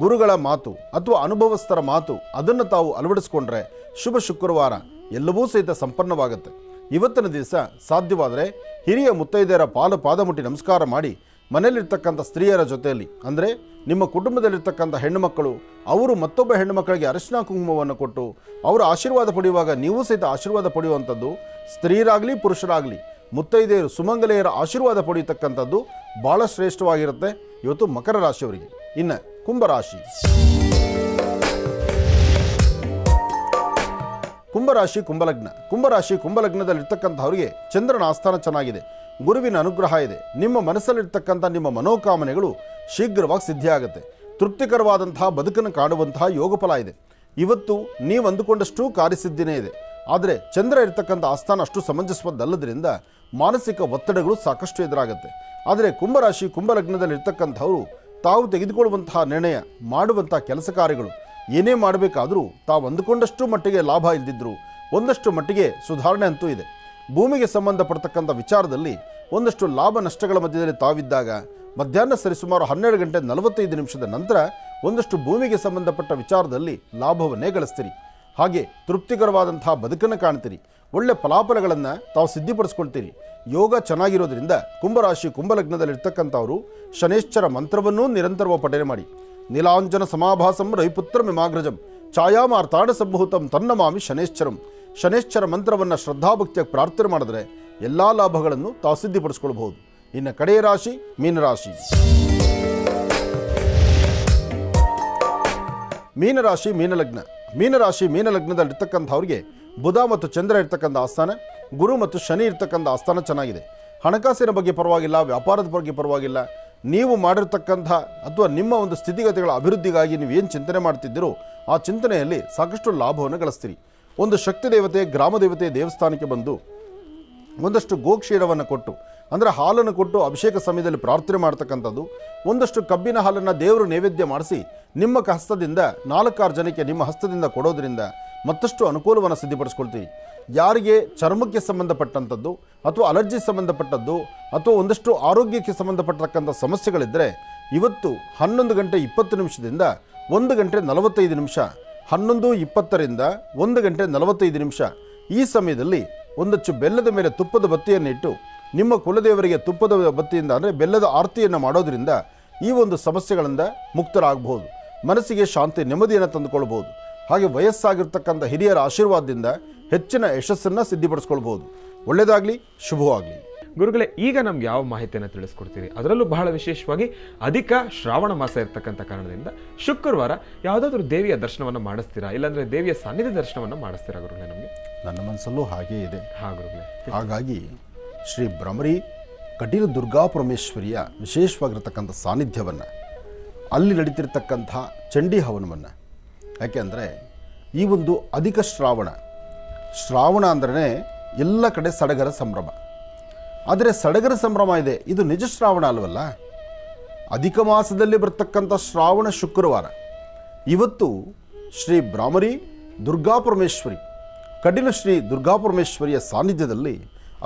ಗುರುಗಳ ಮಾತು ಅಥವಾ ಅನುಭವಸ್ಥರ ಮಾತು, ಅದನ್ನು ತಾವು ಅಳವಡಿಸ್ಕೊಂಡ್ರೆ ಶುಭ ಶುಕ್ರವಾರ ಎಲ್ಲವೂ ಸಹಿತ ಸಂಪನ್ನವಾಗುತ್ತೆ. ಇವತ್ತಿನ ದಿವಸ ಸಾಧ್ಯವಾದರೆ ಹಿರಿಯ ಮುತ್ತೈದೆಯರ ಪಾದ ಮುಟ್ಟಿ ನಮಸ್ಕಾರ ಮಾಡಿ ಮನೆಯಲ್ಲಿರ್ತಕ್ಕಂಥ ಸ್ತ್ರೀಯರ ಜೊತೆಯಲ್ಲಿ, ಅಂದರೆ ನಿಮ್ಮ ಕುಟುಂಬದಲ್ಲಿರ್ತಕ್ಕಂಥ ಹೆಣ್ಣುಮಕ್ಕಳು, ಅವರು ಮತ್ತೊಬ್ಬ ಹೆಣ್ಣುಮಕ್ಕಳಿಗೆ ಅರಿಶಿನ ಕುಂಕುಮವನ್ನು ಕೊಟ್ಟು ಅವರ ಆಶೀರ್ವಾದ ಪಡೆಯುವಾಗ ನೀವು ಸಹಿತ ಆಶೀರ್ವಾದ ಪಡೆಯುವಂಥದ್ದು, ಸ್ತ್ರೀಯರಾಗಲಿ ಪುರುಷರಾಗಲಿ ಮುತ್ತೈದೆಯರು ಸುಮಂಗಲೆಯರ ಆಶೀರ್ವಾದ ಪಡೆಯತಕ್ಕಂಥದ್ದು ಭಾಳ ಶ್ರೇಷ್ಠವಾಗಿರುತ್ತೆ ಇವತ್ತು ಮಕರ ರಾಶಿಯವರಿಗೆ. ಇನ್ನು ಕುಂಭರಾಶಿ. ಕುಂಭರಾಶಿ ಕುಂಭಲಗ್ನ. ಕುಂಭರಾಶಿ ಕುಂಭಲಗ್ನದಲ್ಲಿರ್ತಕ್ಕಂಥವ್ರಿಗೆ ಚಂದ್ರನ ಆಸ್ಥಾನ ಚೆನ್ನಾಗಿದೆ, ಗುರುವಿನ ಅನುಗ್ರಹ ಇದೆ. ನಿಮ್ಮ ಮನಸ್ಸಲ್ಲಿರ್ತಕ್ಕಂಥ ನಿಮ್ಮ ಮನೋಕಾಮನೆಗಳು ಶೀಘ್ರವಾಗಿ ಸಿದ್ಧಿಯಾಗುತ್ತೆ. ತೃಪ್ತಿಕರವಾದಂತಹ ಬದುಕನ್ನು ಕಾಣುವಂತಹ ಯೋಗಫಲ ಇದೆ. ಇವತ್ತು ನೀವು ಅಂದುಕೊಂಡಷ್ಟು ಕಾರ್ಯಸಿದ್ಧಿನೇ ಇದೆ. ಆದರೆ ಚಂದ್ರ ಇರ್ತಕ್ಕಂಥ ಆಸ್ಥಾನ ಅಷ್ಟು ಸಮಂಜಸವಲ್ಲದ್ರಿಂದ ಮಾನಸಿಕ ಒತ್ತಡಗಳು ಸಾಕಷ್ಟು ಎದುರಾಗುತ್ತೆ. ಆದರೆ ಕುಂಭರಾಶಿ ಕುಂಭಲಗ್ನದಲ್ಲಿರ್ತಕ್ಕಂಥವರು ತಾವು ತೆಗೆದುಕೊಳ್ಳುವಂತಹ ನಿರ್ಣಯ, ಮಾಡುವಂಥ ಕೆಲಸ ಕಾರ್ಯಗಳು ಏನೇ ಮಾಡಬೇಕಾದರೂ ತಾವು ಅಂದುಕೊಂಡಷ್ಟು ಮಟ್ಟಿಗೆ ಲಾಭ ಇಲ್ದಿದ್ರು ಒಂದಷ್ಟು ಮಟ್ಟಿಗೆ ಸುಧಾರಣೆ ಅಂತೂ ಇದೆ. ಭೂಮಿಗೆ ಸಂಬಂಧಪಡ್ತಕ್ಕಂಥ ವಿಚಾರದಲ್ಲಿ ಒಂದಷ್ಟು ಲಾಭ ನಷ್ಟಗಳ ಮಧ್ಯದಲ್ಲಿ ತಾವಿದ್ದಾಗ ಮಧ್ಯಾಹ್ನ ಸರಿಸುಮಾರು 12:45 ನಂತರ ಒಂದಷ್ಟು ಭೂಮಿಗೆ ಸಂಬಂಧಪಟ್ಟ ವಿಚಾರದಲ್ಲಿ ಲಾಭವನ್ನೇ ಗಳಿಸ್ತೀರಿ. ಹಾಗೆ ತೃಪ್ತಿಕರವಾದಂತಹ ಬದುಕನ್ನು ಕಾಣ್ತೀರಿ. ಒಳ್ಳೆ ಫಲಾಫಲಗಳನ್ನು ತಾವು ಸಿದ್ಧಿಪಡಿಸ್ಕೊಳ್ತೀರಿ. ಯೋಗ ಚೆನ್ನಾಗಿರೋದ್ರಿಂದ ಕುಂಭರಾಶಿ ಕುಂಭಲಗ್ನದಲ್ಲಿರ್ತಕ್ಕಂಥವರು ಶನೇಶ್ಚರ ಮಂತ್ರವನ್ನೂ ನಿರಂತರವಾಗಿ ಪಠನೆ ಮಾಡಿ. ನೀಲಾಂಜನ ಸಮಾಭಾಸಂ ರವಿಪುತ್ರ ಮಿಮಾಗ್ರಜಂ ಛಾಯಾಮಾರ್ತಾಡ ಸಂಭೂತಂ ತನ್ನಮಾಮಿ ಶನೇಶ್ಚರಂ. ಶನೇಶ್ಚರ ಮಂತ್ರವನ್ನು ಶ್ರದ್ಧಾಭಕ್ತಿಯಾಗಿ ಪ್ರಾರ್ಥನೆ ಮಾಡಿದ್ರೆ ಎಲ್ಲ ಲಾಭಗಳನ್ನು ತಾವು ಸಿದ್ಧಿಪಡಿಸ್ಕೊಳ್ಬಹುದು. ಇನ್ನು ಕಡೆಯ ರಾಶಿ ಮೀನರಾಶಿ. ಮೀನರಾಶಿ ಮೀನಲಗ್ನ. ಮೀನರಾಶಿ ಮೀನಲಗ್ನದಲ್ಲಿರ್ತಕ್ಕಂಥವ್ರಿಗೆ ಬುಧ ಮತ್ತು ಚಂದ್ರ ಇರ್ತಕ್ಕಂಥ ಆಸ್ಥಾನ, ಗುರು ಮತ್ತು ಶನಿ ಇರ್ತಕ್ಕಂಥ ಆಸ್ಥಾನ ಚೆನ್ನಾಗಿದೆ. ಹಣಕಾಸಿನ ಬಗ್ಗೆ ಪರವಾಗಿಲ್ಲ, ವ್ಯಾಪಾರದ ಬಗ್ಗೆ ಪರವಾಗಿಲ್ಲ. ನೀವು ಮಾಡಿರ್ತಕ್ಕಂಥ ಅಥವಾ ನಿಮ್ಮ ಒಂದು ಸ್ಥಿತಿಗತಿಗಳ ಅಭಿವೃದ್ಧಿಗಾಗಿ ನೀವು ಏನು ಚಿಂತನೆ ಮಾಡ್ತಿದ್ದೀರೋ ಆ ಚಿಂತನೆಯಲ್ಲಿ ಸಾಕಷ್ಟು ಲಾಭವನ್ನು ಗಳಿಸ್ತೀರಿ. ಒಂದು ಶಕ್ತಿ ದೇವತೆ, ಗ್ರಾಮ ದೇವತೆ ದೇವಸ್ಥಾನಕ್ಕೆ ಬಂದು ಒಂದಷ್ಟು ಗೋಕ್ಷೀರವನ್ನು ಕೊಟ್ಟು, ಅಂದರೆ ಹಾಲನ್ನು ಕೊಟ್ಟು ಅಭಿಷೇಕ ಸಮಯದಲ್ಲಿ ಪ್ರಾರ್ಥನೆ ಮಾಡ್ತಕ್ಕಂಥದ್ದು, ಒಂದಷ್ಟು ಕಬ್ಬಿನ ಹಾಲನ್ನು ದೇವರು ನೈವೇದ್ಯ ಮಾಡಿಸಿ ನಿಮ್ಮ ಹಸ್ತದಿಂದ 4-6 ಜನಕ್ಕೆ ನಿಮ್ಮ ಹಸ್ತದಿಂದ ಕೊಡೋದ್ರಿಂದ ಮತ್ತಷ್ಟು ಅನುಕೂಲವನ್ನು ಸಿದ್ಧಿಪಡಿಸ್ಕೊಳ್ತೀವಿ. ಯಾರಿಗೆ ಚರ್ಮಕ್ಕೆ ಸಂಬಂಧಪಟ್ಟಂಥದ್ದು ಅಥವಾ ಅಲರ್ಜಿ ಸಂಬಂಧಪಟ್ಟದ್ದು ಅಥವಾ ಒಂದಷ್ಟು ಆರೋಗ್ಯಕ್ಕೆ ಸಂಬಂಧಪಟ್ಟತಕ್ಕಂಥ ಸಮಸ್ಯೆಗಳಿದ್ದರೆ ಇವತ್ತು 11:20 1:45, 11:20 1:45 ಈ ಸಮಯದಲ್ಲಿ ಒಂದಚ್ಚು ಬೆಲ್ಲದ ಮೇಲೆ ತುಪ್ಪದ ಬತ್ತಿಯನ್ನು ಇಟ್ಟು ನಿಮ್ಮ ಕುಲದೇವರಿಗೆ ತುಪ್ಪದ ಬತ್ತಿಯಿಂದ ಅಂದರೆ ಬೆಲ್ಲದ ಆರತಿಯನ್ನು ಮಾಡೋದ್ರಿಂದ ಈ ಒಂದು ಸಮಸ್ಯೆಗಳಿಂದ ಮುಕ್ತರಾಗಬಹುದು. ಮನಸ್ಸಿಗೆ ಶಾಂತಿ, ನೆಮ್ಮದಿಯನ್ನು ತಂದುಕೊಳ್ಬಹುದು. ಹಾಗೆ ವಯಸ್ಸಾಗಿರ್ತಕ್ಕಂಥ ಹಿರಿಯರ ಆಶೀರ್ವಾದದಿಂದ ಹೆಚ್ಚಿನ ಯಶಸ್ಸನ್ನು ಸಿದ್ಧಿಪಡಿಸ್ಕೊಳ್ಬಹುದು. ಒಳ್ಳೆಯದಾಗಲಿ, ಶುಭವಾಗಲಿ. ಗುರುಗಳೇ, ಈಗ ನಮ್ಗೆ ಯಾವ ಮಾಹಿತಿಯನ್ನು ತಿಳಿಸ್ಕೊಡ್ತೀರಿ? ಅದರಲ್ಲೂ ಬಹಳ ವಿಶೇಷವಾಗಿ ಅಧಿಕ ಶ್ರಾವಣ ಮಾಸ ಇರ್ತಕ್ಕಂಥ ಕಾರಣದಿಂದ ಶುಕ್ರವಾರ ಯಾವುದಾದ್ರೂ ದೇವಿಯ ದರ್ಶನವನ್ನು ಮಾಡಿಸ್ತೀರಾ, ಇಲ್ಲಾಂದರೆ ದೇವಿಯ ಸಾನ್ನಿಧ್ಯ ದರ್ಶನವನ್ನು ಮಾಡಿಸ್ತೀರಾ ಗುರುಗಳೇ? ನಮಗೆ ನನ್ನ ಮನಸ್ಸಲ್ಲೂ ಹಾಗೇ ಇದೆ. ಗುರುಗಳೇ, ಹಾಗಾಗಿ ಶ್ರೀ ಭ್ರಮರಿ ಕಟೀಲು ದುರ್ಗಾ ಪರಮೇಶ್ವರಿಯ ವಿಶೇಷವಾಗಿರ್ತಕ್ಕಂಥ ಸಾನ್ನಿಧ್ಯವನ್ನು, ಅಲ್ಲಿ ನಡೀತಿರ್ತಕ್ಕಂಥ ಚಂಡಿ ಹವನವನ್ನು, ಯಾಕೆಂದರೆ ಈ ಒಂದು ಅಧಿಕ ಶ್ರಾವಣ ಅಂದ್ರೆ ಎಲ್ಲ ಕಡೆ ಸಡಗರ ಸಂಭ್ರಮ. ಆದರೆ ಸಡಗರ ಸಂಭ್ರಮ ಇದೆ, ಇದು ನಿಜ ಶ್ರಾವಣ ಅಲ್ವಲ್ಲ. ಅಧಿಕ ಮಾಸದಲ್ಲಿ ಬರ್ತಕ್ಕಂಥ ಶ್ರಾವಣ ಶುಕ್ರವಾರ ಇವತ್ತು ಶ್ರೀ ಭ್ರಮರಿ ದುರ್ಗಾಪರಮೇಶ್ವರಿ, ಕಟೀಲು ಶ್ರೀ ದುರ್ಗಾಪರಮೇಶ್ವರಿಯ ಸಾನ್ನಿಧ್ಯದಲ್ಲಿ,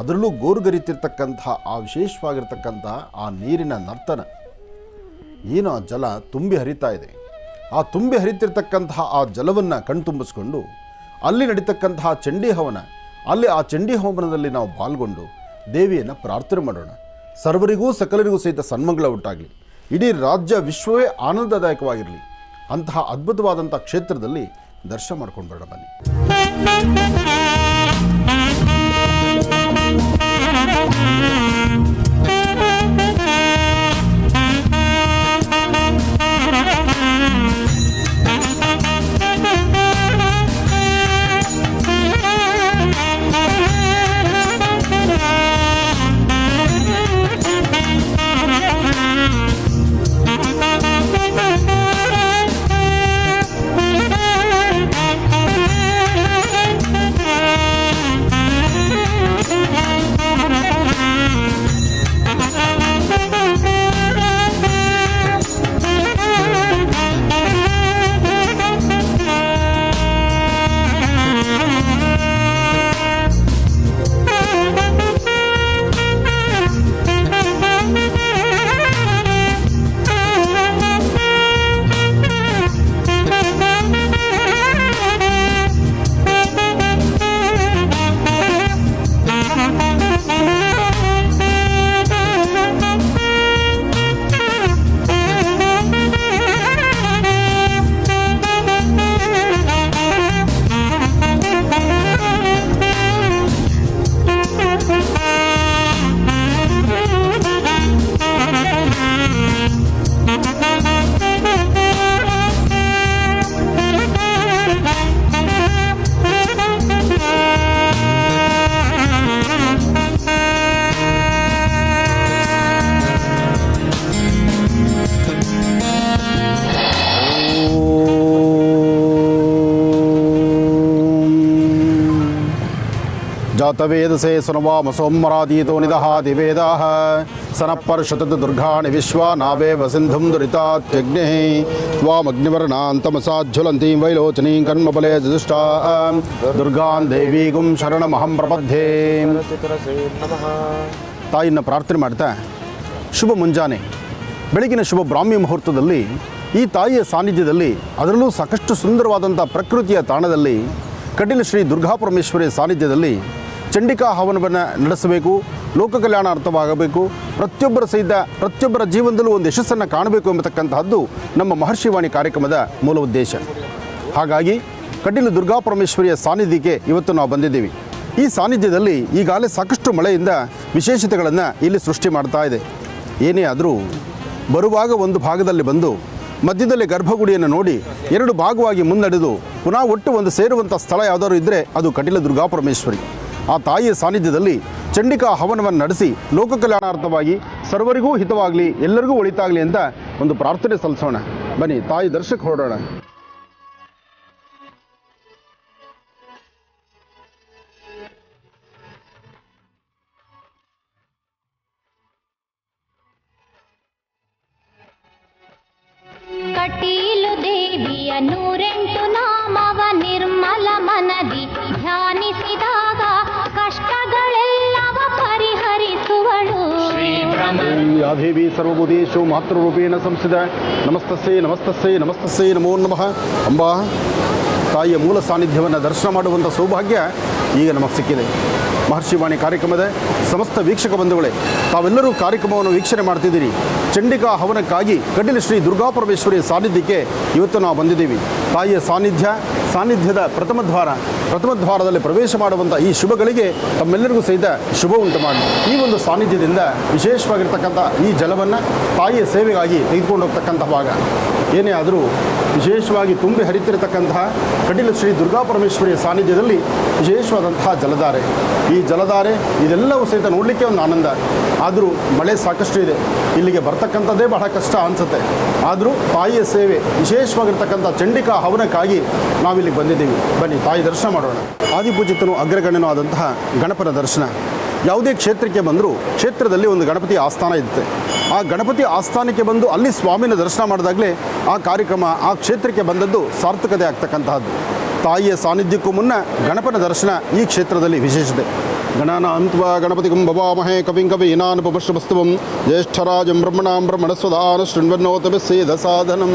ಅದರಲ್ಲೂ ಗೋರುಗರಿತಿರ್ತಕ್ಕಂಥ ಆ ವಿಶೇಷವಾಗಿರ್ತಕ್ಕಂಥ ಆ ನೀರಿನ ನರ್ತನ, ಏನು ಆ ಜಲ ತುಂಬಿ ಹರಿತಾ ಇದೆ, ಆ ತುಂಬಿ ಹರಿತಿರ್ತಕ್ಕಂತಹ ಆ ಜಲವನ್ನು ಕಣ್ತುಂಬಿಸ್ಕೊಂಡು ಅಲ್ಲಿ ನಡೀತಕ್ಕಂತಹ ಚಂಡಿ ಹವನ, ಅಲ್ಲಿ ಆ ಚಂಡಿ ಹವನದಲ್ಲಿ ನಾವು ಪಾಲ್ಗೊಂಡು ದೇವಿಯನ್ನು ಪ್ರಾರ್ಥನೆ ಮಾಡೋಣ. ಸರ್ವರಿಗೂ ಸಕಲರಿಗೂ ಸಹಿತ ಸನ್ಮಂಗಳ ಉಂಟಾಗಲಿ, ಇಡೀ ರಾಜ್ಯ ವಿಶ್ವವೇ ಆನಂದದಾಯಕವಾಗಿರಲಿ. ಅಂತಹ ಅದ್ಭುತವಾದಂಥ ಕ್ಷೇತ್ರದಲ್ಲಿ ದರ್ಶನ ಮಾಡ್ಕೊಂಡು ಬರೋಣ ಬನ್ನಿ. ಜಾತವೇದಸೆ ಸುನವಾಮ ಸೋಮರಾದೀತೋ ನಿದಹಾತಿ ವೇದಾಃ ಸನಃಪರ್ಷತತ್ ದುರ್ಗಾಣಿ ವಿಶ್ವಾ ನಾವೇವ ಸಿಂಧುಂ ದುರಿತಾತ್ಯಗ್ನೇ ತ್ವಾಮಗ್ನಿವರ್ಣಾಂತಮಸಾಜ್ವಲಂತೀಂ ವೈಲೋಚನೀಂ ಕರ್ಮಫಲೇ ಜುಷ್ಟಾಂ ದುರ್ಗಾಂ ದೇವೀಗುಂ ಶರಣಮಹಂ ಪ್ರಪದ್ಯೆ. ತಾಯಿಯನ್ನು ಪ್ರಾರ್ಥನೆ ಮಾಡ್ತಾ ಶುಭ ಮುಂಜಾನೆ ಬೆಳಗಿನ ಶುಭ ಬ್ರಾಹ್ಮಿ ಮುಹೂರ್ತದಲ್ಲಿ ಈ ತಾಯಿಯ ಸಾನ್ನಿಧ್ಯದಲ್ಲಿ, ಅದರಲ್ಲೂ ಸಾಕಷ್ಟು ಸುಂದರವಾದಂಥ ಪ್ರಕೃತಿಯ ತಾಣದಲ್ಲಿ, ಕಟೀಲು ಶ್ರೀ ದುರ್ಗಾಪರಮೇಶ್ವರಿ ಸಾನ್ನಿಧ್ಯದಲ್ಲಿ ಚಂಡಿಕಾ ಹವನವನ್ನು ನಡೆಸಬೇಕು, ಲೋಕ ಕಲ್ಯಾಣಾರ್ಥವಾಗಬೇಕು, ಪ್ರತಿಯೊಬ್ಬರ ಜೀವನದಲ್ಲೂ ಒಂದು ಯಶಸ್ಸನ್ನು ಕಾಣಬೇಕು ಎಂಬತಕ್ಕಂತಹದ್ದು ನಮ್ಮ ಮಹರ್ಷಿವಾಣಿ ಕಾರ್ಯಕ್ರಮದ ಮೂಲ ಉದ್ದೇಶ. ಹಾಗಾಗಿ ಕಟೀಲು ದುರ್ಗಾಪರಮೇಶ್ವರಿಯ ಸಾನ್ನಿಧ್ಯಕ್ಕೆ ಇವತ್ತು ನಾವು ಬಂದಿದ್ದೀವಿ. ಈ ಸಾನ್ನಿಧ್ಯದಲ್ಲಿ ಈಗಾಗಲೇ ಸಾಕಷ್ಟು ಮಳೆಯಿಂದ ವಿಶೇಷತೆಗಳನ್ನು ಇಲ್ಲಿ ಸೃಷ್ಟಿ ಮಾಡ್ತಾ ಇದೆ. ಏನೇ ಆದರೂ ಬರುವಾಗ ಒಂದು ಭಾಗದಲ್ಲಿ ಬಂದು ಮಧ್ಯದಲ್ಲಿ ಗರ್ಭಗುಡಿಯನ್ನು ನೋಡಿ ಎರಡು ಭಾಗವಾಗಿ ಮುನ್ನಡೆದು ಪುನಃ ಒಟ್ಟು ಒಂದು ಸೇರುವಂಥ ಸ್ಥಳ ಯಾವುದಾದ್ರು ಇದ್ದರೆ ಅದು ಕಟೀಲು ದುರ್ಗಾಪರಮೇಶ್ವರಿ. ಆ ತಾಯಿಯ ಸಾನ್ನಿಧ್ಯದಲ್ಲಿ ಚಂಡಿಕಾ ಹವನವನ್ನು ನಡೆಸಿ ಲೋಕ ಕಲ್ಯಾಣಾರ್ಥವಾಗಿ ಸರ್ವರಿಗೂ ಹಿತವಾಗಲಿ, ಎಲ್ಲರಿಗೂ ಒಳಿತಾಗಲಿ ಅಂತ ಒಂದು ಪ್ರಾರ್ಥನೆ ಸಲ್ಲಿಸೋಣ. ಬನ್ನಿ ತಾಯಿ ದರ್ಶಕ್ಕೆ ಹೊರಡೋಣ. ಕಟೀಲು ದೇವಿಯ 108 ನಾಮವ ನಿರ್ಮಲ ಮನದಿ ಧ್ಯಾನಿಸಿದಾಗ ಕಷ್ಟಗಳೆಲ್ಲವ ಪರಿಹರಿಸುವಳು. ಯಾ ದೇವಿ ಸರ್ವಭೂತೇಷು ಮಾತೃರೂಪೇಣ ಸಂಸ್ಥಿತ ನಮಸ್ತಸ್ಸೈ ನಮಸ್ತಸ್ಸೈ ನಮಸ್ತಸ್ಸೈ ನಮೋ ನಮಃ. ಅಂಬಾ ತಾಯಿಯ ಮೂಲ ಸಾನ್ನಿಧ್ಯವನ್ನು ದರ್ಶನ ಮಾಡುವಂಥ ಸೌಭಾಗ್ಯ ಈಗ ನಮಗೆ ಸಿಕ್ಕಿದೆ. ಮಹರ್ಷಿವಾಣಿ ಕಾರ್ಯಕ್ರಮದ ಸಮಸ್ತ ವೀಕ್ಷಕ ಬಂಧುಗಳೇ, ತಾವೆಲ್ಲರೂ ಕಾರ್ಯಕ್ರಮವನ್ನು ವೀಕ್ಷಣೆ ಮಾಡ್ತಿದ್ದೀರಿ. ಚಂಡಿಕಾ ಹವನಕ್ಕಾಗಿ ಕಟೀಲು ಶ್ರೀ ದುರ್ಗಾಪರಮೇಶ್ವರಿ ಸಾನ್ನಿಧ್ಯಕ್ಕೆ ಇವತ್ತು ನಾವು ಬಂದಿದ್ದೀವಿ. ತಾಯಿಯ ಸಾನ್ನಿಧ್ಯದ ಪ್ರಥಮ ದ್ವಾರದಲ್ಲಿ ಪ್ರವೇಶ ಮಾಡುವಂಥ ಈ ಶುಭಗಳಿಗೆ ತಮ್ಮೆಲ್ಲರಿಗೂ ಸಹಿತ ಶುಭ ಉಂಟು ಮಾಡಿ. ಈ ಒಂದು ಸಾನ್ನಿಧ್ಯದಿಂದ ವಿಶೇಷವಾಗಿರ್ತಕ್ಕಂಥ ಈ ಜಲವನ್ನು ತಾಯಿಯ ಸೇವೆಗಾಗಿ ತೆಗೆದುಕೊಂಡು ಹೋಗ್ತಕ್ಕಂಥ ಭಾಗ. ಏನೇ ಆದರೂ ವಿಶೇಷವಾಗಿ ತುಂಬಿ ಹರಿತಿರತಕ್ಕಂತಹ ಕಟೀಲು ಶ್ರೀ ದುರ್ಗಾಪರಮೇಶ್ವರಿಯ ಸಾನ್ನಿಧ್ಯದಲ್ಲಿ ವಿಶೇಷವಾದಂತಹ ಜಲಧಾರೆ. ಈ ಜಲಧಾರೆ ಇದೆಲ್ಲವೂ ಸಹಿತ ನೋಡಲಿಕ್ಕೆ ಒಂದು ಆನಂದ. ಆದರೂ ಮಳೆ ಸಾಕಷ್ಟು ಇದೆ, ಇಲ್ಲಿಗೆ ಬರ್ತಕ್ಕಂಥದ್ದೇ ಬಹಳ ಕಷ್ಟ ಅನಿಸುತ್ತೆ. ಆದರೂ ತಾಯಿಯ ಸೇವೆ ವಿಶೇಷವಾಗಿರ್ತಕ್ಕಂಥ ಚಂಡಿಕಾ ಹವನಕ್ಕಾಗಿ ನಾವಿಲ್ಲಿಗೆ ಬಂದಿದ್ದೀವಿ. ಬನ್ನಿ ತಾಯಿ ದರ್ಶನ ಮಾಡೋಣ. ಆದಿಪೂಜಿತನು ಅಗ್ರಗಣ್ಯನೂ ಆದಂತಹ ಗಣಪನ ದರ್ಶನ. ಯಾವುದೇ ಕ್ಷೇತ್ರಕ್ಕೆ ಬಂದರೂ ಕ್ಷೇತ್ರದಲ್ಲಿ ಒಂದು ಗಣಪತಿ ಆಸ್ಥಾನ ಇರುತ್ತೆ. ಆ ಗಣಪತಿ ಆಸ್ಥಾನಕ್ಕೆ ಬಂದು ಅಲ್ಲಿ ಸ್ವಾಮಿನ ದರ್ಶನ ಮಾಡಿದಾಗಲೇ ಆ ಕಾರ್ಯಕ್ರಮ, ಆ ಕ್ಷೇತ್ರಕ್ಕೆ ಬಂದದ್ದು ಸಾರ್ಥಕತೆ ಆಗ್ತಕ್ಕಂತಹದ್ದು. ತಾಯಿಯ ಸಾನ್ನಿಧ್ಯಕ್ಕೂ ಮುನ್ನ ಗಣಪನ ದರ್ಶನ ಈ ಕ್ಷೇತ್ರದಲ್ಲಿ ವಿಶೇಷತೆ. ಗಣಾನಾಂತ್ವ ಗಣಪತಿಗಂ ಭವಾಮಹೇ ಕವಿಂ ಕವೀನಾನುಪಪಶ್ರವಸ್ತುವಂ ಜ್ಯೇಷ್ಠರಾಜಂ ಬ್ರಹ್ಮಣಾಂ ಬ್ರಹ್ಮಣಸ್ವದಾನ ಶೃಣ್ವನ್ನೋತಭಿಸ್ಸೇದ ಸಾಧನಂ.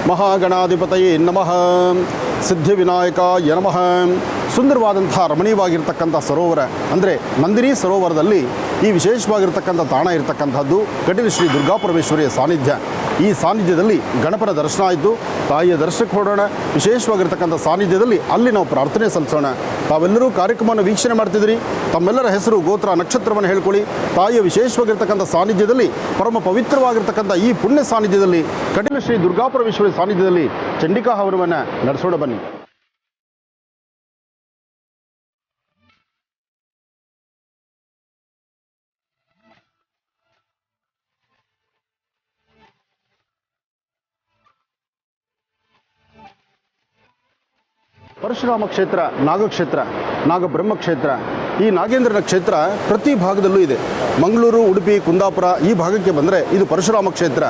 ಮಹಾಗಣಾಧಿಪತಯೇ ನಮಃ. ಸಿದ್ಧಿವಿನಾಯಕಾಯ ನಮಃ. ಸುಂದರವಾದಂಥ ರಮಣೀಯವಾಗಿರ್ತಕ್ಕಂಥ ಸರೋವರ ಅಂದರೆ ನಂದಿನಿ ಸರೋವರದಲ್ಲಿ ಈ ವಿಶೇಷವಾಗಿರ್ತಕ್ಕಂಥ ತಾಣ ಇರತಕ್ಕಂಥದ್ದು ಕಟೀಲು ಶ್ರೀ ದುರ್ಗಾಪರಮೇಶ್ವರಿಯ ಸಾನ್ನಿಧ್ಯ. ಈ ಸಾನ್ನಿಧ್ಯದಲ್ಲಿ ಗಣಪನ ದರ್ಶನ ಆಯಿತು. ತಾಯಿಯ ದರ್ಶನಕ್ಕೆ ಹೊರಡೋಣ. ವಿಶೇಷವಾಗಿರ್ತಕ್ಕಂಥ ಸಾನ್ನಿಧ್ಯದಲ್ಲಿ ಅಲ್ಲಿ ನಾವು ಪ್ರಾರ್ಥನೆ ಸಲ್ಲಿಸೋಣ. ತಾವೆಲ್ಲರೂ ಕಾರ್ಯಕ್ರಮವನ್ನು ವೀಕ್ಷಣೆ ಮಾಡ್ತಿದ್ದೀರಿ. ತಮ್ಮೆಲ್ಲರ ಹೆಸರು, ಗೋತ್ರ, ನಕ್ಷತ್ರವನ್ನು ಹೇಳ್ಕೊಳ್ಳಿ. ತಾಯಿಯ ವಿಶೇಷವಾಗಿರ್ತಕ್ಕಂಥ ಸಾನ್ನಿಧ್ಯದಲ್ಲಿ, ಪರಮ ಪವಿತ್ರವಾಗಿರ್ತಕ್ಕಂಥ ಈ ಪುಣ್ಯ ಸಾನ್ನಿಧ್ಯದಲ್ಲಿ, ಕಟೀಲು ಶ್ರೀ ದುರ್ಗಾಪರಮೇಶ್ವರಿ ಸಾನ್ನಿಧ್ಯದಲ್ಲಿ ಚಂಡಿಕಾ ಹವನವನ್ನು ನಡೆಸೋಣ ಬನ್ನಿ. ಪರಶುರಾಮ ಕ್ಷೇತ್ರ, ನಾಗಕ್ಷೇತ್ರ, ನಾಗಬ್ರಹ್ಮ ಕ್ಷೇತ್ರ, ಈ ನಾಗೇಂದ್ರನ ಕ್ಷೇತ್ರ ಪ್ರತಿ ಭಾಗದಲ್ಲೂ ಇದೆ. ಮಂಗಳೂರು, ಉಡುಪಿ, ಕುಂದಾಪುರ ಈ ಭಾಗಕ್ಕೆ ಬಂದರೆ ಇದು ಪರಶುರಾಮ ಕ್ಷೇತ್ರ,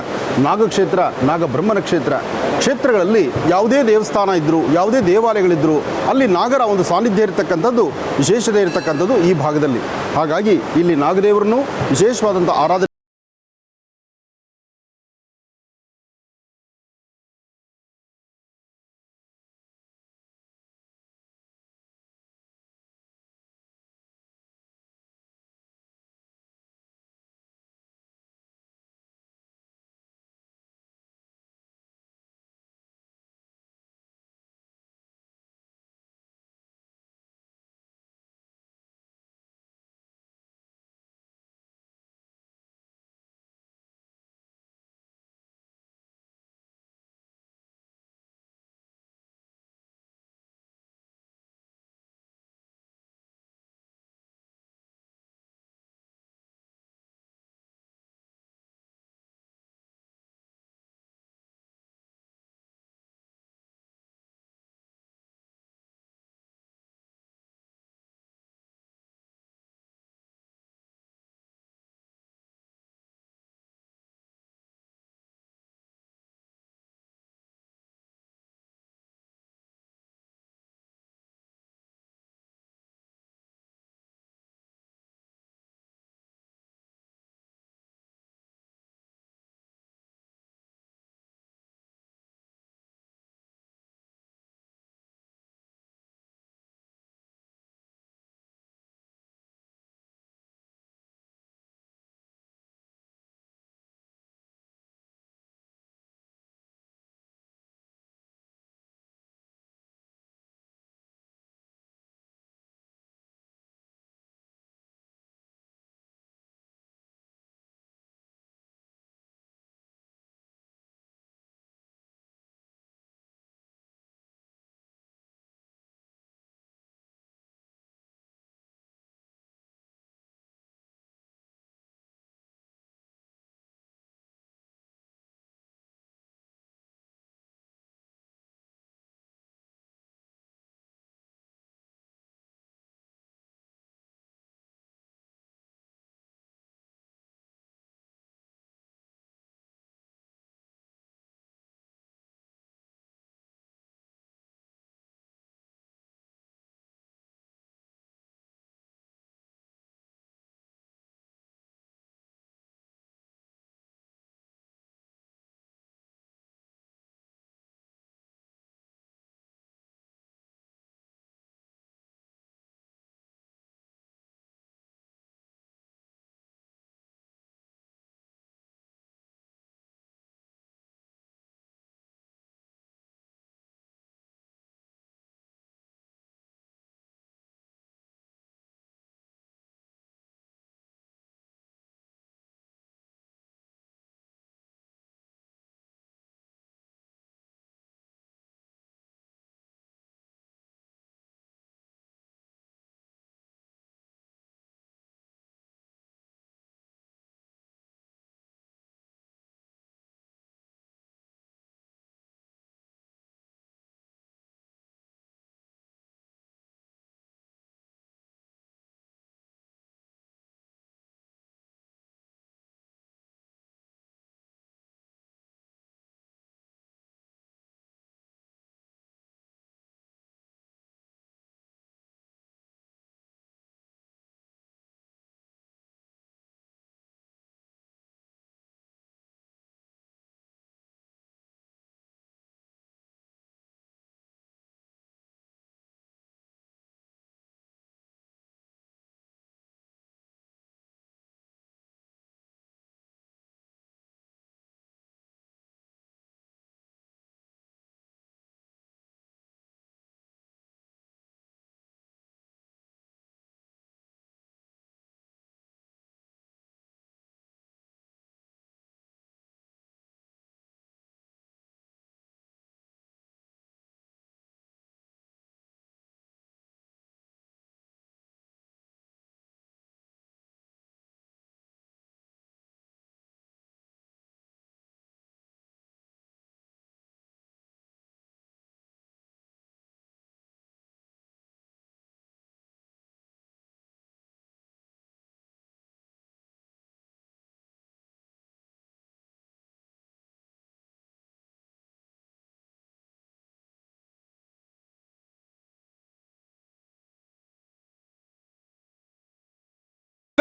ನಾಗಕ್ಷೇತ್ರ, ನಾಗಬ್ರಹ್ಮನ ಕ್ಷೇತ್ರ. ಕ್ಷೇತ್ರಗಳಲ್ಲಿ ಯಾವುದೇ ದೇವಸ್ಥಾನ ಇದ್ದರೂ, ಯಾವುದೇ ದೇವಾಲಯಗಳಿದ್ದರೂ ಅಲ್ಲಿ ನಾಗರ ಒಂದು ಸಾನ್ನಿಧ್ಯ ಇರತಕ್ಕಂಥದ್ದು, ವಿಶೇಷತೆ ಇರತಕ್ಕಂಥದ್ದು ಈ ಭಾಗದಲ್ಲಿ. ಹಾಗಾಗಿ ಇಲ್ಲಿ ನಾಗದೇವರನ್ನು ವಿಶೇಷವಾದಂಥ ಆರಾಧನೆ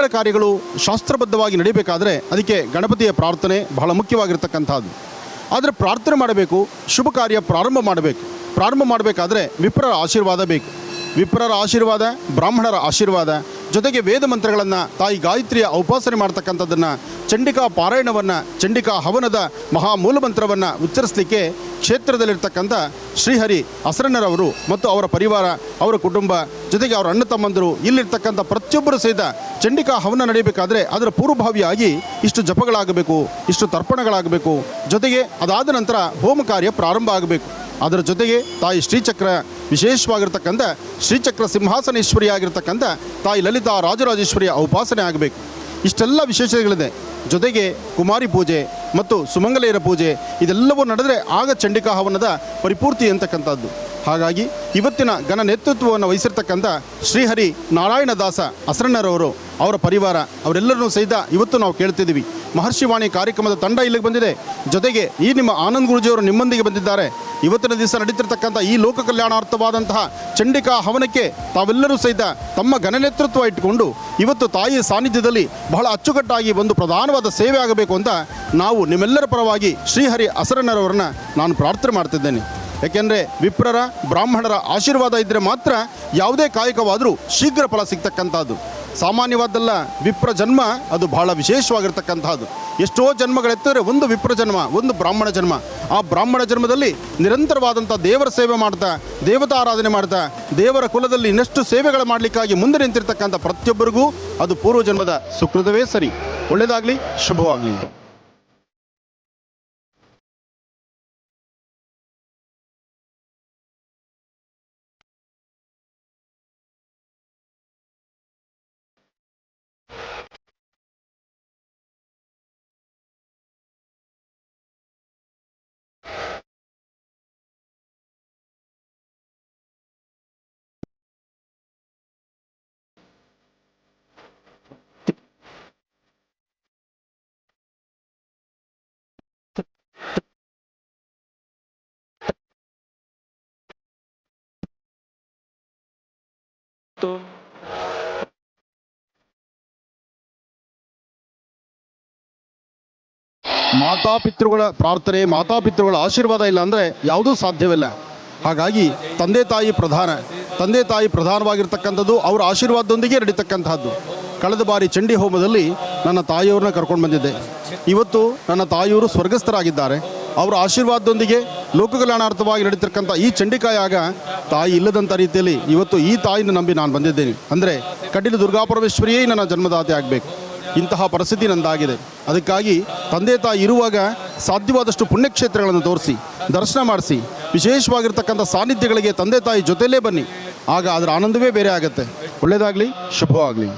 ಕಾರ್ಯಗಳು ಶಾಸ್ತ್ರಬದ್ಧವಾಗಿ ನಡೀಬೇಕಾದ್ರೆ ಅದಕ್ಕೆ ಗಣಪತಿಯ ಪ್ರಾರ್ಥನೆ ಬಹಳ ಮುಖ್ಯವಾಗಿರ್ತಕ್ಕಂಥದ್ದು. ಆದರೆ ಪ್ರಾರ್ಥನೆ ಮಾಡಬೇಕು, ಶುಭ ಕಾರ್ಯ ಪ್ರಾರಂಭ ಮಾಡಬೇಕಾದ್ರೆ ವಿಪ್ರರ ಆಶೀರ್ವಾದ ಬೇಕು. ವಿಪ್ರರ ಆಶೀರ್ವಾದ, ಬ್ರಾಹ್ಮಣರ ಆಶೀರ್ವಾದ, ಜೊತೆಗೆ ವೇದ ಮಂತ್ರಗಳನ್ನು, ತಾಯಿ ಗಾಯತ್ರಿಯ ಉಪಾಸನೆ ಮಾಡ್ತಕ್ಕಂಥದ್ದನ್ನು, ಚಂಡಿಕಾ ಪಾರಾಯಣವನ್ನು, ಚಂಡಿಕಾ ಹವನದ ಮಹಾಮೂಲ ಮಂತ್ರವನ್ನು ಉಚ್ಚರಿಸಲಿಕ್ಕೆ ಕ್ಷೇತ್ರದಲ್ಲಿರ್ತಕ್ಕಂಥ ಶ್ರೀಹರಿ ಅಸರಣ್ಣರವರು ಮತ್ತು ಅವರ ಪರಿವಾರ, ಅವರ ಕುಟುಂಬ, ಜೊತೆಗೆ ಅವರ ಅಣ್ಣ ತಮ್ಮಂದರು, ಇಲ್ಲಿರ್ತಕ್ಕಂಥ ಪ್ರತಿಯೊಬ್ಬರು ಸಹಿತ ಚಂಡಿಕಾ ಹವನ ನಡೀಬೇಕಾದ್ರೆ ಅದರ ಪೂರ್ವಭಾವಿಯಾಗಿ ಇಷ್ಟು ಜಪಗಳಾಗಬೇಕು, ಇಷ್ಟು ತರ್ಪಣಗಳಾಗಬೇಕು, ಜೊತೆಗೆ ಅದಾದ ನಂತರ ಹೋಮ ಕಾರ್ಯ ಪ್ರಾರಂಭ ಆಗಬೇಕು. ಅದರ ಜೊತೆಗೆ ತಾಯಿ ಶ್ರೀಚಕ್ರ, ವಿಶೇಷವಾಗಿರ್ತಕ್ಕಂಥ ಶ್ರೀಚಕ್ರ ಸಿಂಹಾಸನೇಶ್ವರಿಯಾಗಿರ್ತಕ್ಕಂಥ ತಾಯಿ ಲಲಿತಾ ರಾಜರಾಜೇಶ್ವರಿಯ ಉಪಾಸನೆ ಆಗಬೇಕು. ಇಷ್ಟೆಲ್ಲ ವಿಶೇಷಗಳಿದೆ. ಜೊತೆಗೆ ಕುಮಾರಿ ಪೂಜೆ ಮತ್ತು ಸುಮಂಗಲೆಯರ ಪೂಜೆ ಇದೆಲ್ಲವೂ ನಡೆದರೆ ಆಗ ಚಂಡಿಕಾ ಹವನದ ಪರಿಪೂರ್ತಿ ಅಂತಕ್ಕಂಥದ್ದು. ಹಾಗಾಗಿ ಇವತ್ತಿನ ಘನ ನೇತೃತ್ವವನ್ನು ವಹಿಸಿರ್ತಕ್ಕಂಥ ಶ್ರೀಹರಿ ನಾರಾಯಣದಾಸ ಅಸರಣ್ಣರವರು, ಅವರ ಪರಿವಾರ, ಅವರೆಲ್ಲರನ್ನೂ ಸಹಿತ ಇವತ್ತು ನಾವು ಕೇಳ್ತಿದ್ದೀವಿ. ಮಹರ್ಷಿವಾಣಿ ಕಾರ್ಯಕ್ರಮದ ತಂಡ ಇಲ್ಲಿಗೆ ಬಂದಿದೆ. ಜೊತೆಗೆ ಈ ನಿಮ್ಮ ಆನಂದ್ ಗುರೂಜಿಯವರು ನಿಮ್ಮೊಂದಿಗೆ ಬಂದಿದ್ದಾರೆ. ಇವತ್ತಿನ ದಿವಸ ನಡೀತಿರ್ತಕ್ಕಂಥ ಈ ಲೋಕ ಕಲ್ಯಾಣಾರ್ಥವಾದಂತಹ ಚಂಡಿಕಾ ಹವನಕ್ಕೆ ತಾವೆಲ್ಲರೂ ಸಹಿತ ತಮ್ಮ ಘನ ನೇತೃತ್ವ ಇಟ್ಟುಕೊಂಡು ಇವತ್ತು ತಾಯಿಯ ಸಾನ್ನಿಧ್ಯದಲ್ಲಿ ಬಹಳ ಅಚ್ಚುಕಟ್ಟಾಗಿ ಒಂದು ಪ್ರಧಾನವಾದ ಸೇವೆ ಆಗಬೇಕು ಅಂತ ನಾವು ನಿಮ್ಮೆಲ್ಲರ ಪರವಾಗಿ ಶ್ರೀಹರಿ ಅಸರಣ್ಣರವರನ್ನ ನಾನು ಪ್ರಾರ್ಥನೆ ಮಾಡ್ತಿದ್ದೇನೆ. ಯಾಕೆಂದರೆ ವಿಪ್ರರ, ಬ್ರಾಹ್ಮಣರ ಆಶೀರ್ವಾದ ಇದ್ದರೆ ಮಾತ್ರ ಯಾವುದೇ ಕಾಯಕವಾದರೂ ಶೀಘ್ರ ಫಲ ಸಿಗ್ತಕ್ಕಂಥದ್ದು. ಸಾಮಾನ್ಯವಾದ್ದಲ್ಲ, ವಿಪ್ರ ಜನ್ಮ ಅದು ಬಹಳ ವಿಶೇಷವಾಗಿರ್ತಕ್ಕಂಥದ್ದು. ಎಷ್ಟೋ ಜನ್ಮಗಳೆತ್ತಿದ್ರೆ ಒಂದು ವಿಪ್ರ ಜನ್ಮ, ಒಂದು ಬ್ರಾಹ್ಮಣ ಜನ್ಮ. ಆ ಬ್ರಾಹ್ಮಣ ಜನ್ಮದಲ್ಲಿ ನಿರಂತರವಾದಂಥ ದೇವರ ಸೇವೆ ಮಾಡ್ತಾ, ದೇವತಾರಾಧನೆ ಮಾಡ್ತಾ, ದೇವರ ಕುಲದಲ್ಲಿ ಇನ್ನಷ್ಟು ಸೇವೆಗಳು ಮಾಡಲಿಕ್ಕಾಗಿ ಮುಂದೆ ನಿಂತಿರ್ತಕ್ಕಂಥ ಪ್ರತಿಯೊಬ್ಬರಿಗೂ ಅದು ಪೂರ್ವಜನ್ಮದ ಸುಕೃತವೇ ಸರಿ. ಒಳ್ಳೆಯದಾಗಲಿ, ಶುಭವಾಗಲಿ. ಮಾತಾಪಿತೃಗಳ ಪ್ರಾರ್ಥನೆ, ಮಾತಾಪಿತೃಗಳ ಆಶೀರ್ವಾದ ಇಲ್ಲ ಅಂದರೆ ಯಾವುದೂ ಸಾಧ್ಯವಿಲ್ಲ. ಹಾಗಾಗಿ ತಂದೆ ತಾಯಿ ಪ್ರಧಾನವಾಗಿರ್ತಕ್ಕಂಥದ್ದು ಅವರ ಆಶೀರ್ವಾದದೊಂದಿಗೆ ನಡೀತಕ್ಕಂತಹದ್ದು. ಕಳೆದ ಬಾರಿ ಚಂಡಿ ಹೋಮದಲ್ಲಿ ನನ್ನ ತಾಯಿಯವ್ರನ್ನ ಕರ್ಕೊಂಡು ಬಂದಿದ್ದೆ. ಇವತ್ತು ನನ್ನ ತಾಯಿಯವರು ಸ್ವರ್ಗಸ್ಥರಾಗಿದ್ದಾರೆ. ಅವರ ಆಶೀರ್ವಾದದೊಂದಿಗೆ ಲೋಕ ಕಲ್ಯಾಣಾರ್ಥವಾಗಿ ನಡೀತಿರ್ತಕ್ಕಂಥ ಈ ಚಂಡಿಕಾಯಾಗ ತಾಯಿ ಇಲ್ಲದಂಥ ರೀತಿಯಲ್ಲಿ ಇವತ್ತು ಈ ತಾಯಿನ ನಂಬಿ ನಾನು ಬಂದಿದ್ದೇನೆ. ಅಂದರೆ ಕಟೀಲು ದುರ್ಗಾಪರಮೇಶ್ವರಿಯೇ ನನ್ನ ಜನ್ಮದಾತೆ ಆಗಬೇಕು. ಇಂತಹ ಪರಿಸ್ಥಿತಿ ನಂದಾಗಿದೆ. ಅದಕ್ಕಾಗಿ ತಂದೆ ತಾಯಿ ಇರುವಾಗ ಸಾಧ್ಯವಾದಷ್ಟು ಪುಣ್ಯಕ್ಷೇತ್ರಗಳನ್ನು ತೋರಿಸಿ, ದರ್ಶನ ಮಾಡಿಸಿ, ವಿಶೇಷವಾಗಿರ್ತಕ್ಕಂಥ ಸಾನ್ನಿಧ್ಯಗಳಿಗೆ ತಂದೆ ತಾಯಿ ಜೊತೆಯಲ್ಲೇ ಬನ್ನಿ. ಆಗ ಅದರ ಆನಂದವೇ ಬೇರೆ ಆಗುತ್ತೆ. ಒಳ್ಳೆಯದಾಗಲಿ, ಶುಭವಾಗಲಿ.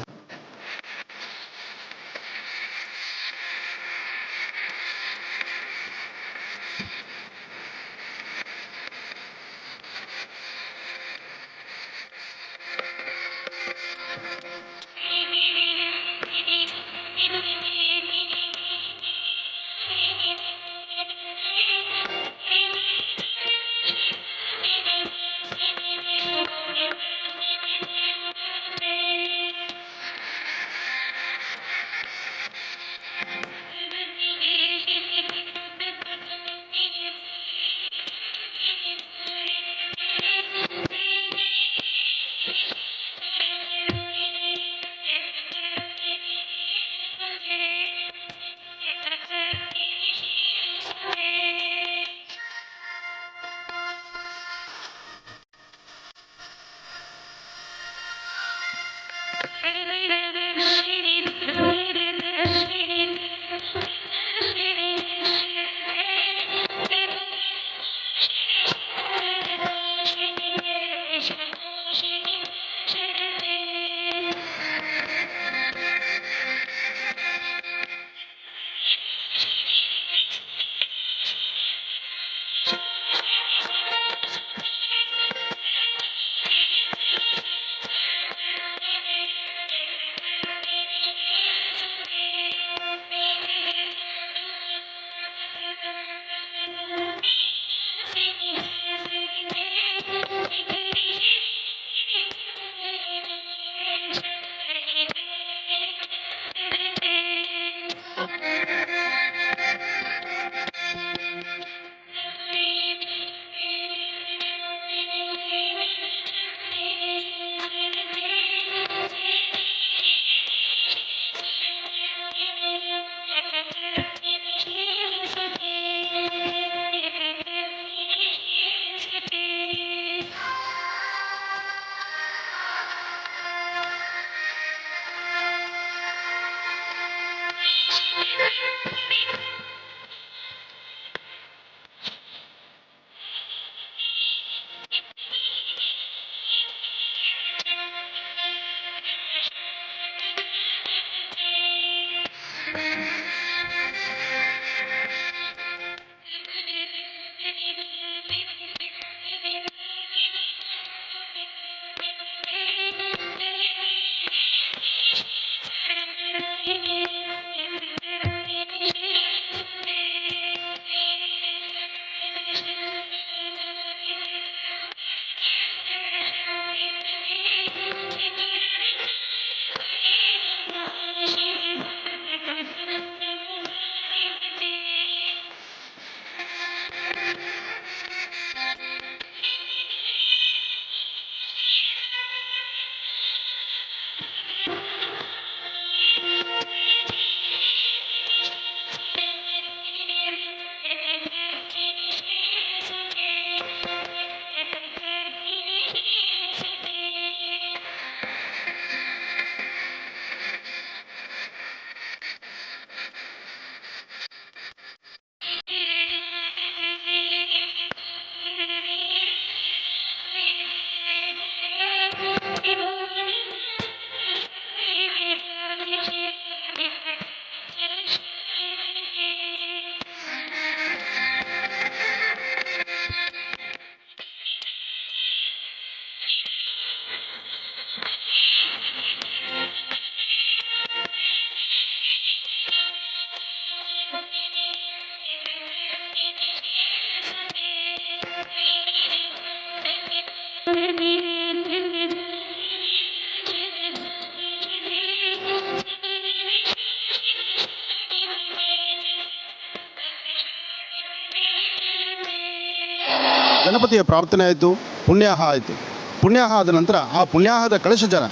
ಗಣಪತಿಯ ಪ್ರಾರ್ಥನೆ ಆಯಿತು, ಪುಣ್ಯಾಹ ಆಯಿತು. ಪುಣ್ಯಾಹ ಆದ ನಂತರ ಆ ಪುಣ್ಯಾಹದ ಕಳಶ ಜಲ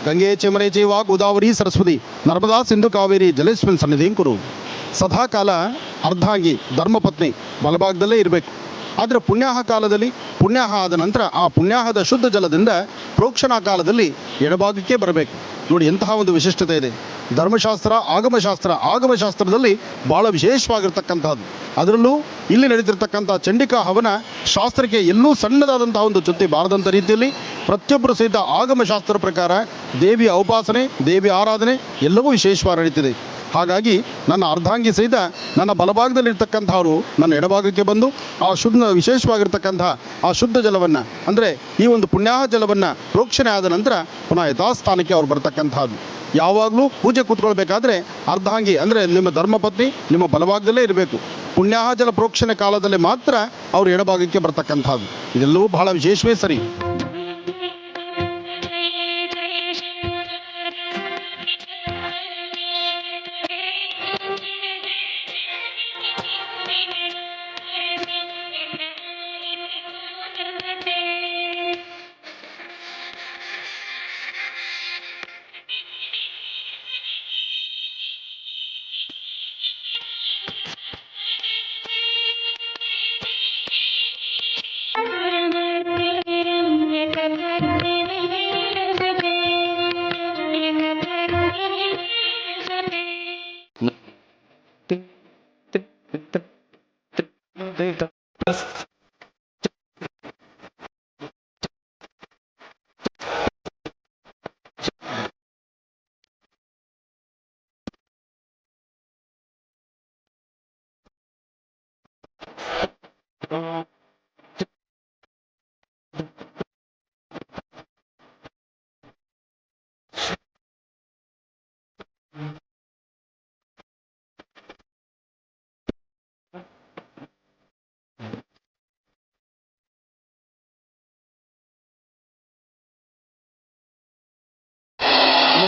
ಗಂಗೆ ಚಮರೆ ಚೈವ ಗೋದಾವರಿ ಸರಸ್ವತಿ ನರ್ಮದಾ ಸಿಂಧು ಕಾವೇರಿ ಜಲೇಸ್ಮಿನ್ ಸನ್ನಿಧಿಂ ಕುರು. ಸದಾಕಾಲ ಅರ್ಧಾಂಗಿ ಧರ್ಮಪತ್ನಿ ಬಲಭಾಗದಲ್ಲೇ ಇರಬೇಕು. ಆದರೆ ಪುಣ್ಯಾಹ ಕಾಲದಲ್ಲಿ ಪುಣ್ಯಾಹ ಆದ ನಂತರ ಆ ಪುಣ್ಯಾಹದ ಶುದ್ಧ ಜಲದಿಂದ ಪ್ರೋಕ್ಷಣಾ ಕಾಲದಲ್ಲಿ ಎಡಭಾಗಕ್ಕೆ ಬರಬೇಕು. ನೋಡಿ ಎಂತಹ ಒಂದು ವಿಶಿಷ್ಟತೆ ಇದೆ. ಧರ್ಮಶಾಸ್ತ್ರ ಆಗಮಶಾಸ್ತ್ರದಲ್ಲಿ ಭಾಳ ವಿಶೇಷವಾಗಿರ್ತಕ್ಕಂಥದ್ದು. ಅದರಲ್ಲೂ ಇಲ್ಲಿ ನಡೀತಿರ್ತಕ್ಕಂಥ ಚಂಡಿಕಾ ಹವನ ಶಾಸ್ತ್ರಕ್ಕೆ ಎಲ್ಲೂ ಸಣ್ಣದಾದಂತಹ ಒಂದು ಚ್ಯುತಿ ಬಾರದಂಥ ರೀತಿಯಲ್ಲಿ ಪ್ರತಿಯೊಬ್ಬರು ಸಹಿತ ಆಗಮಶಾಸ್ತ್ರ ಪ್ರಕಾರ ದೇವಿಯ ಉಪಾಸನೆ, ದೇವಿಯ ಆರಾಧನೆ ಎಲ್ಲವೂ ವಿಶೇಷವಾಗಿ ನಡೀತಿದೆ. ಹಾಗಾಗಿ ನನ್ನ ಅರ್ಧಾಂಗಿ ಸಹಿತ ನನ್ನ ಬಲಭಾಗದಲ್ಲಿರ್ತಕ್ಕಂಥವರು ನನ್ನ ಎಡಭಾಗಕ್ಕೆ ಬಂದು ಆ ವಿಶೇಷವಾಗಿರ್ತಕ್ಕಂಥ ಆ ಶುದ್ಧ ಜಲವನ್ನು ಅಂದರೆ ಈ ಒಂದು ಪುಣ್ಯಾಹ ಜಲವನ್ನು ಪ್ರೋಕ್ಷಣೆ ಆದ ನಂತರ ಪುನಃ ಯಥಾಸ್ಥಾನಕ್ಕೆ ಅವ್ರು ಬರ್ತಕ್ಕಂಥದ್ದು. ಯಾವಾಗಲೂ ಪೂಜೆ ಕೂತ್ಕೊಳ್ಬೇಕಾದ್ರೆ ಅರ್ಧಾಂಗಿ ಅಂದರೆ ನಿಮ್ಮ ಧರ್ಮಪತ್ನಿ ನಿಮ್ಮ ಬಲಭಾಗದಲ್ಲೇ ಇರಬೇಕು. ಪುಣ್ಯಾಹ ಜಲ ಪ್ರೋಕ್ಷಣೆ ಕಾಲದಲ್ಲಿ ಮಾತ್ರ ಅವರು ಎಡಭಾಗಕ್ಕೆ ಬರ್ತಕ್ಕಂಥದ್ದು. ಇದೆಲ್ಲವೂ ಬಹಳ ವಿಶೇಷವೇ ಸರಿ.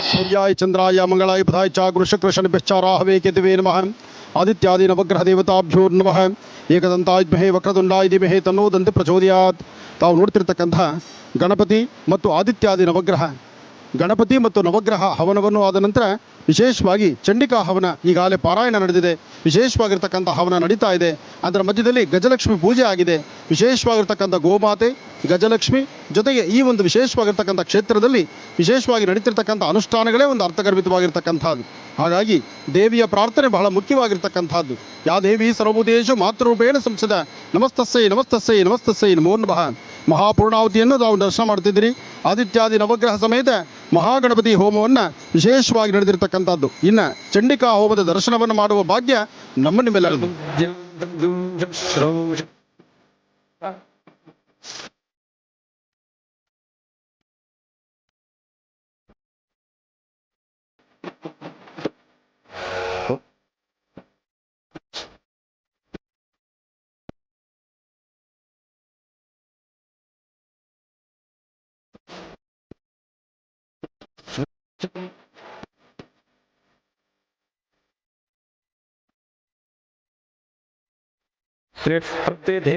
सूर्याय चंद्राय मंगलाय बुधाय च गुरुशुक्र शनिभ्यश्च राहवे केतवे नमः आदित्यादि नवग्रह देवताभ्यो नमः एकदंताय विद्महे वक्रतुंडाय धीमहि तन्नो दन्ति प्रचोदयात्. ತಾವು ನೋಡ್ತಿರ್ತಕ್ಕಂಥ ಗಣಪತಿ ಮತ್ತು ಆದಿತ್ಯಾದಿ ನವಗ್ರಹ ಗಣಪತಿ ಮತ್ತು ನವಗ್ರಹ ಹವನವನ್ನು ಆದ ನಂತರ ವಿಶೇಷವಾಗಿ ಚಂಡಿಕಾ ಹವನ ಈಗಾಗಲೇ ಪಾರಾಯಣ ನಡೆದಿದೆ. ವಿಶೇಷವಾಗಿರ್ತಕ್ಕಂಥ ಹವನ ನಡೀತಾ ಇದೆ. ಅದರ ಮಧ್ಯದಲ್ಲಿ ಗಜಲಕ್ಷ್ಮಿ ಪೂಜೆ ಆಗಿದೆ. ವಿಶೇಷವಾಗಿರ್ತಕ್ಕಂಥ ಗೋಮಾತೆ ಗಜಲಕ್ಷ್ಮಿ ಜೊತೆಗೆ ಈ ಒಂದು ವಿಶೇಷವಾಗಿರ್ತಕ್ಕಂಥ ಕ್ಷೇತ್ರದಲ್ಲಿ ವಿಶೇಷವಾಗಿ ನಡೀತಿರ್ತಕ್ಕಂಥ ಅನುಷ್ಠಾನಗಳೇ ಒಂದು ಅರ್ಥಗರ್ಭಿತವಾಗಿರ್ತಕ್ಕಂಥದ್ದು. ಹಾಗಾಗಿ ದೇವಿಯ ಪ್ರಾರ್ಥನೆ ಬಹಳ ಮುಖ್ಯವಾಗಿರ್ತಕ್ಕಂಥದ್ದು. ಯಾ ದೇವಿ ಸರ್ವಭೂತೇಷು ಮಾತೃರೂಪೇಣ ಸಂಸದ ನಮಸ್ತಸ್ಸೈ ನಮಸ್ತಸ್ಸೈ ನಮಸ್ತಸ್ಸೈ ನಮೋ ನಮಃ. ಮಹಾಪೂರ್ಣಾವತಿಯನ್ನು ನಾವು ದರ್ಶನ ಮಾಡ್ತಿದ್ದೀರಿ. ಆದಿತ್ಯಾದಿ ನವಗ್ರಹ ಸಮೇತ ಮಹಾಗಣಪತಿ ಹೋಮವನ್ನು ವಿಶೇಷವಾಗಿ ನಡೆದಿರ್ತಕ್ಕಂಥದ್ದು. ಇನ್ನು ಚಂಡಿಕಾ ಹೋಮದ ದರ್ಶನವನ್ನು ಮಾಡುವ ಭಾಗ್ಯ ನಮ್ಮ ನಿಮ್ಮೆಲ್ಲರಿಗೂ. प्रतिधे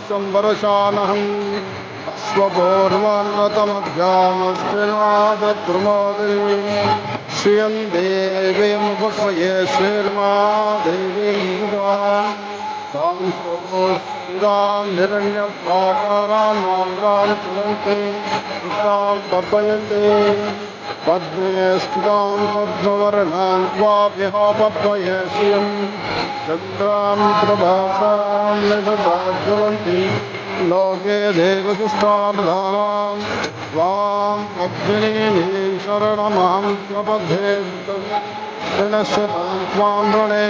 संवरशानहं स्वपूर्वान्नतमध्यामस्तिनादप्रमोदे श्रियं देवीमुपस्वये श्रीर्मा देवीं तां निरण्यप्राकारान् चलन्ति तां पद्मयन्ते पद्मे स्थितां पद्मवर्णान् त्वाभ्यः पद्मये श्रियं चन्द्रां प्रभासां निददाज्वलन्ति लोके देवदुष्टाप्रधानां त्वाम् अग्निः शरणमहं प्रपद्ये विनश्य त्वां वृणे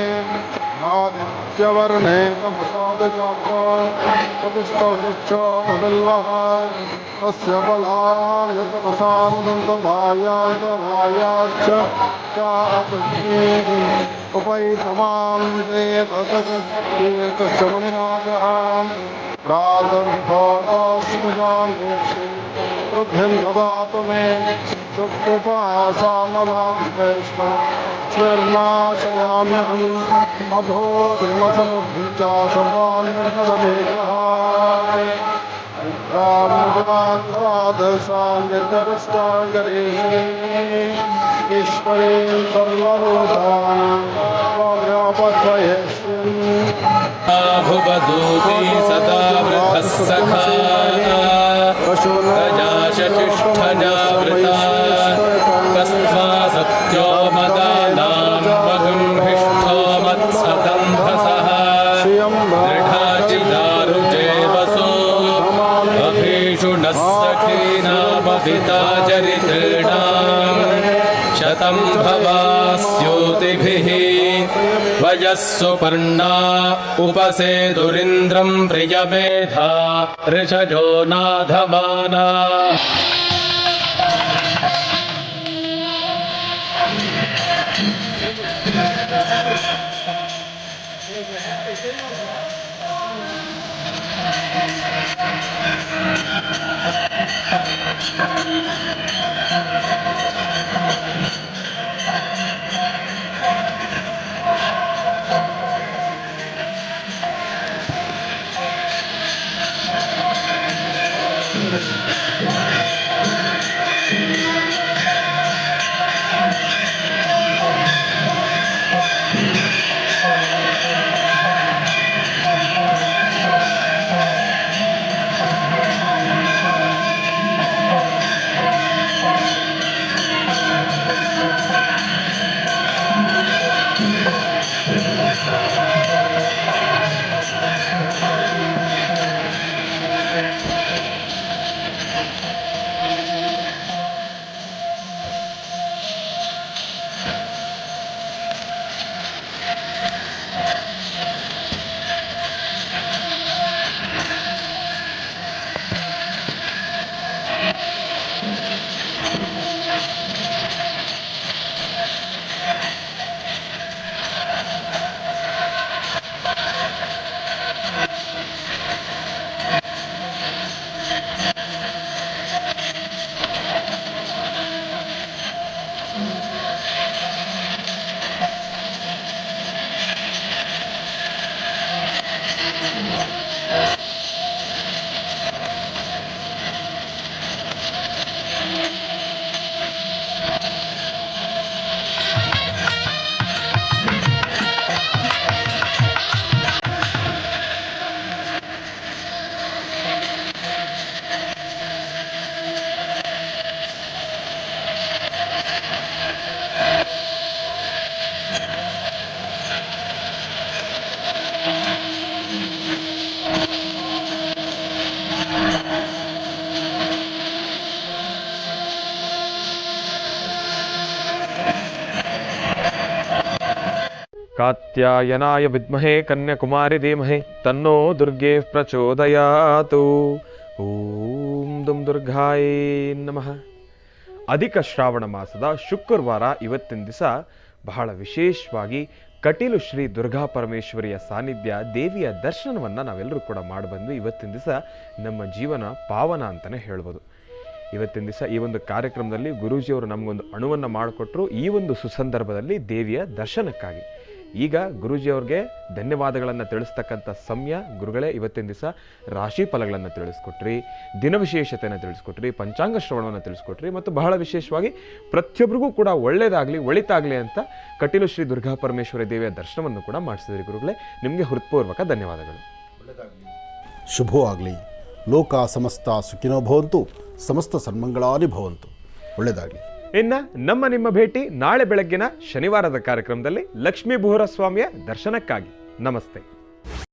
आदित्यवर्णे प्रतिष्ठवृक्षोऽबिल्वः तस्य फलायतपसानुदन्तमायाच उपैतमां देवतश्च मुनिनागः प्रादुर्भोगां वृद्धिं ददातु मे सुकृपासामभां स्वर्णाशयाम्यहम् अभोरिमसमुद्धिचाशवान्यः रामदशाङ्गरे ईश्वरे सर्वभूतानां भुवदूती सदा वृद्धः सखा गजाशतिष्ठजावृता कस्त्वा सत्यो मदानां वगुंहिष्ठो मत्सदन्धसः दृढाचिदारुजे वसो अभीषुणः सखीनामभिता चरितॄणां शतं भवास्योतिभिः वयस्सु पर्णा उपसेदुरिन्द्रं प्रियमेधा ऋषजो नाधमाना ಕಾತ್ಯಾಯನಾಯ ವಿದ್ಮಹೇ ಕನ್ಯಾಕುಮಾರಿ ಧೀಮಹಿ ತನ್ನೋ ದುರ್ಗೆ ಪ್ರಚೋದಯಾತು. ಓಂ ದುಂ ದುರ್ಗಾಯೇ ನಮಃ. ಅಧಿಕ ಶ್ರಾವಣ ಮಾಸದ ಶುಕ್ರವಾರ ಇವತ್ತಿನ ದಿವಸ ಬಹಳ ವಿಶೇಷವಾಗಿ ಕಟೀಲು ಶ್ರೀ ದುರ್ಗಾ ಪರಮೇಶ್ವರಿಯ ಸಾನ್ನಿಧ್ಯ, ದೇವಿಯ ದರ್ಶನವನ್ನು ನಾವೆಲ್ಲರೂ ಕೂಡ ಮಾಡಿಬಂದ್ವಿ. ಇವತ್ತಿನ ದಿವಸ ನಮ್ಮ ಜೀವನ ಪಾವನ ಅಂತಲೇ ಹೇಳ್ಬೋದು. ಇವತ್ತಿನ ದಿವಸ ಈ ಒಂದು ಕಾರ್ಯಕ್ರಮದಲ್ಲಿ ಗುರೂಜಿಯವರು ನಮಗೊಂದು ಅಣುವನ್ನು ಮಾಡಿಕೊಟ್ರು ಈ ಒಂದು ಸುಸಂದರ್ಭದಲ್ಲಿ ದೇವಿಯ ದರ್ಶನಕ್ಕಾಗಿ. ಈಗ ಗುರೂಜಿಯವ್ರಿಗೆ ಧನ್ಯವಾದಗಳನ್ನು ತಿಳಿಸ್ತಕ್ಕಂಥ ಸಮಯ. ಗುರುಗಳೇ, ಇವತ್ತಿನ ದಿವಸ ರಾಶಿ ಫಲಗಳನ್ನು ತಿಳಿಸ್ಕೊಟ್ರಿ, ದಿನ ವಿಶೇಷತೆಯನ್ನು ತಿಳಿಸ್ಕೊಟ್ರಿ, ಪಂಚಾಂಗ ಶ್ರವಣವನ್ನು ತಿಳಿಸ್ಕೊಟ್ರಿ ಮತ್ತು ಬಹಳ ವಿಶೇಷವಾಗಿ ಪ್ರತಿಯೊಬ್ಬರಿಗೂ ಕೂಡ ಒಳ್ಳೆಯದಾಗಲಿ ಒಳಿತಾಗಲಿ ಅಂತ ಕಟೀಲು ಶ್ರೀ ದುರ್ಗಾ ಪರಮೇಶ್ವರಿ ದೇವಿಯ ದರ್ಶನವನ್ನು ಕೂಡ ಮಾಡಿಸಿದ್ರಿ. ಗುರುಗಳೇ, ನಿಮಗೆ ಹೃತ್ಪೂರ್ವಕ ಧನ್ಯವಾದಗಳು. ಶುಭವಾಗಲಿ. ಲೋಕ ಸಮಸ್ತ ಸುಖಿನೋ ಭವಂತು, ಸಮಸ್ತ ಸನ್ಮಂಗಳಾನಿ ಭವಂತು. ಒಳ್ಳೆಯದಾಗಲಿ. ಇನ್ನು ನಿಮ್ಮ ಭೇಟಿ ನಾಳೆ ಬೆಳಗ್ಗಿನ ಶನಿವಾರದ ಕಾರ್ಯಕ್ರಮದಲ್ಲಿ ಲಕ್ಷ್ಮೀ ಬೋರ ಸ್ವಾಮಿಯ ದರ್ಶನಕ್ಕಾಗಿ. ನಮಸ್ತೆ.